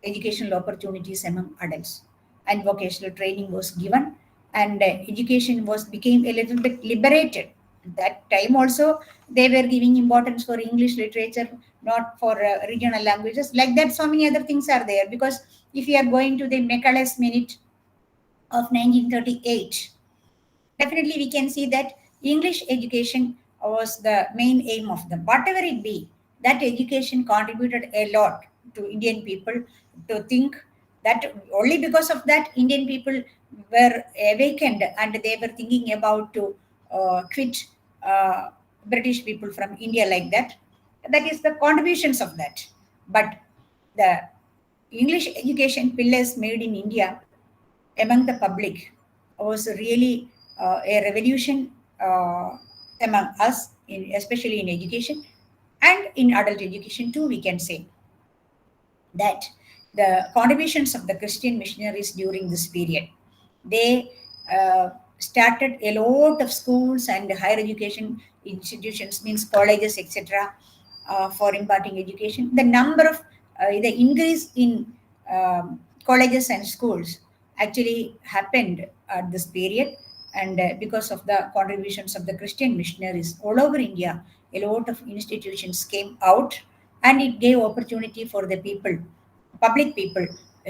educational opportunities among adults, and vocational training was given, and education was became a little bit liberated. That time also they were giving importance for English literature, not for regional languages. Like that, so many other things are there, because if you are going to the Macaulay's Minute of 1938, definitely we can see that English education was the main aim of them. Whatever it be, that education contributed a lot to Indian people to think that only because of that Indian people were awakened, and they were thinking about to quit British people from India, like that. That is the contributions of that. But the English education pillars made in India among the public was really a revolution among us, especially in education and in adult education too, we can say that the contributions of the Christian missionaries during this period, they started a lot of schools and higher education institutions, means colleges, etc., for imparting education. The number of the increase in colleges and schools actually happened at this period, and because of the contributions of the Christian missionaries all over India, a lot of institutions came out, and it gave opportunity for the people, public people,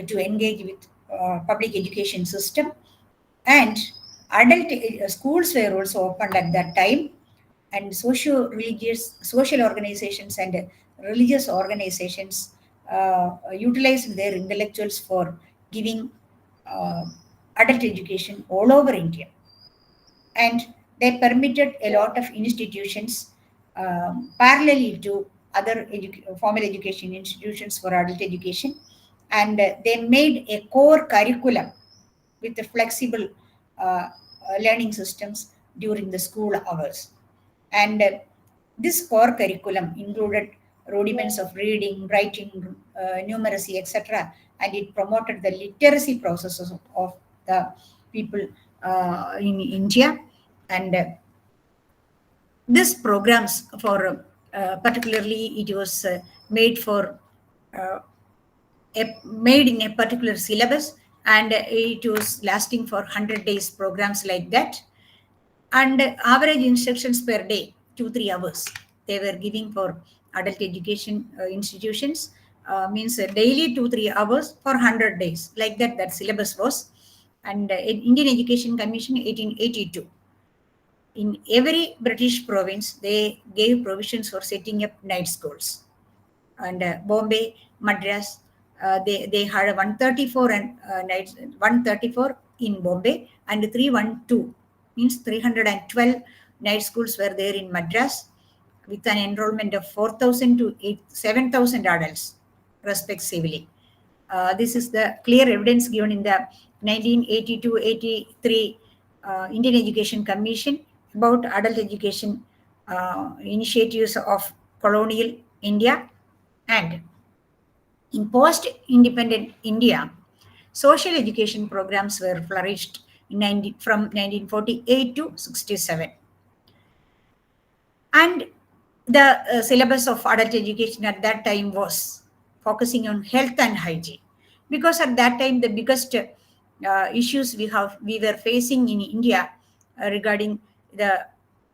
to engage with public education system. And adult schools were also opened at that time, and social organizations and religious organizations utilized their intellectuals for giving uh, adult education all over India. And they permitted a lot of institutions parallelly to other formal education institutions for adult education, and they made a core curriculum with the flexible learning systems during the school hours. And this core curriculum included rudiments of reading, writing, numeracy, etc., and it promoted the literacy processes of the people in India. And this programs for particularly it was made for made in a particular syllabus, and it was lasting for 100 days programs like that, and average instructions per day 2-3 hours they were giving for adult education institutions, means daily 2-3 hours for 100 days, like that that syllabus was. And in Indian Education Commission 1882, in every British province they gave provisions for setting up night schools. And Bombay, Madras, they had 134 and nights, 134 in Bombay, and 312, means 312 night schools were there in Madras, with an enrollment of 4,000 to 7,000 adults respectively. This is the clear evidence given in the 1982-83 Indian Education Commission about adult education initiatives of colonial India. And in post-independent India, social education programs were flourished from 1948 to 67. And the syllabus of adult education at that time was focusing on health and hygiene, because at that time the biggest issues we were facing in India regarding the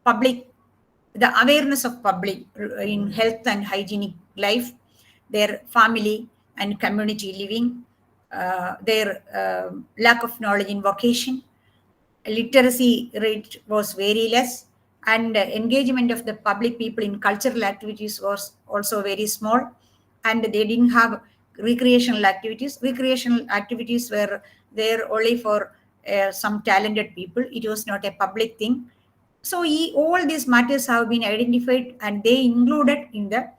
public, the awareness of public in health and hygienic life, their family and community living, their lack of knowledge in vocation, literacy rate was very less, and engagement of the public people in cultural activities was also very small, and they didn't have recreational activities. Recreational activities were there only for some talented people. It was not a public thing. So all these matters have been identified, and they included in the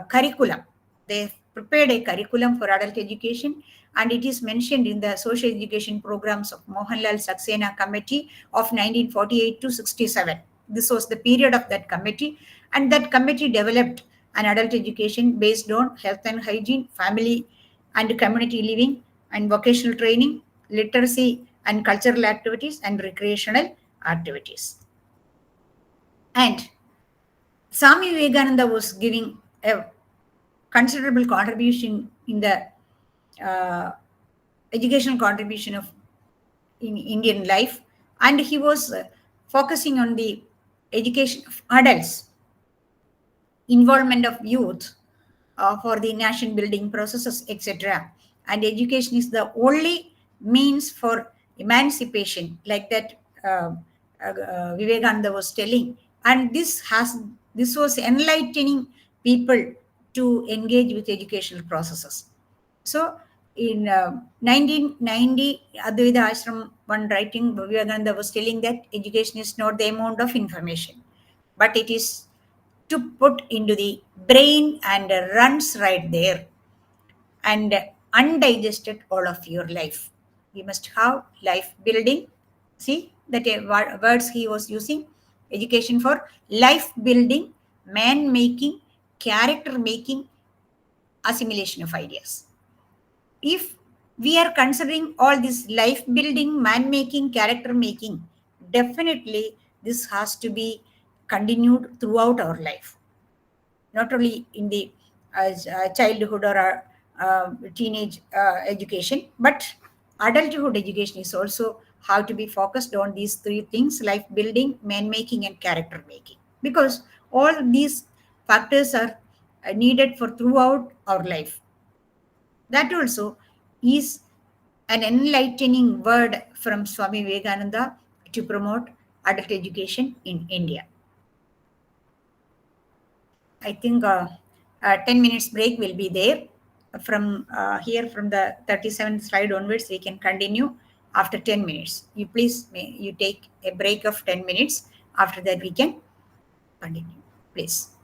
curriculum. They prepared a curriculum for adult education, and it is mentioned in the social education programs of Mohanlal Saxena Committee of 1948 to 67. This was the period of that committee, and that committee developed an adult education based on health and hygiene, family and community living, and vocational training, literacy and cultural activities, and recreational activities. And Swami Vivekananda was giving a considerable contribution in the educational contribution of in Indian life, and he was focusing on the education of adults, involvement of youth for the nation building processes, etc. And education is the only means for emancipation, like that Vivekananda was telling. And this was enlightening people to engage with educational processes. So in 1990, Advaita Ashram, one writing, Vivekananda was telling that education is not the amount of information, but it is to put into the brain and runs right there and undigested all of your life. We must have life building. See, that words he was using. Education for life building, man making, character making, assimilation of ideas. If we are considering all this life building, man making, character making, definitely this has to be continued throughout our life, not only in the childhood or teenage education, but adulthood education is also how to be focused on these three things: life building, man making, and character making, because all these factors are needed for throughout our life. That also is an enlightening word from Swami Vivekananda to promote adult education in India. I think 10 minutes break will be there. From here, from the 37th slide onwards, we can continue after 10 minutes. You please, you take a break of 10 minutes. After that, we can continue. Please.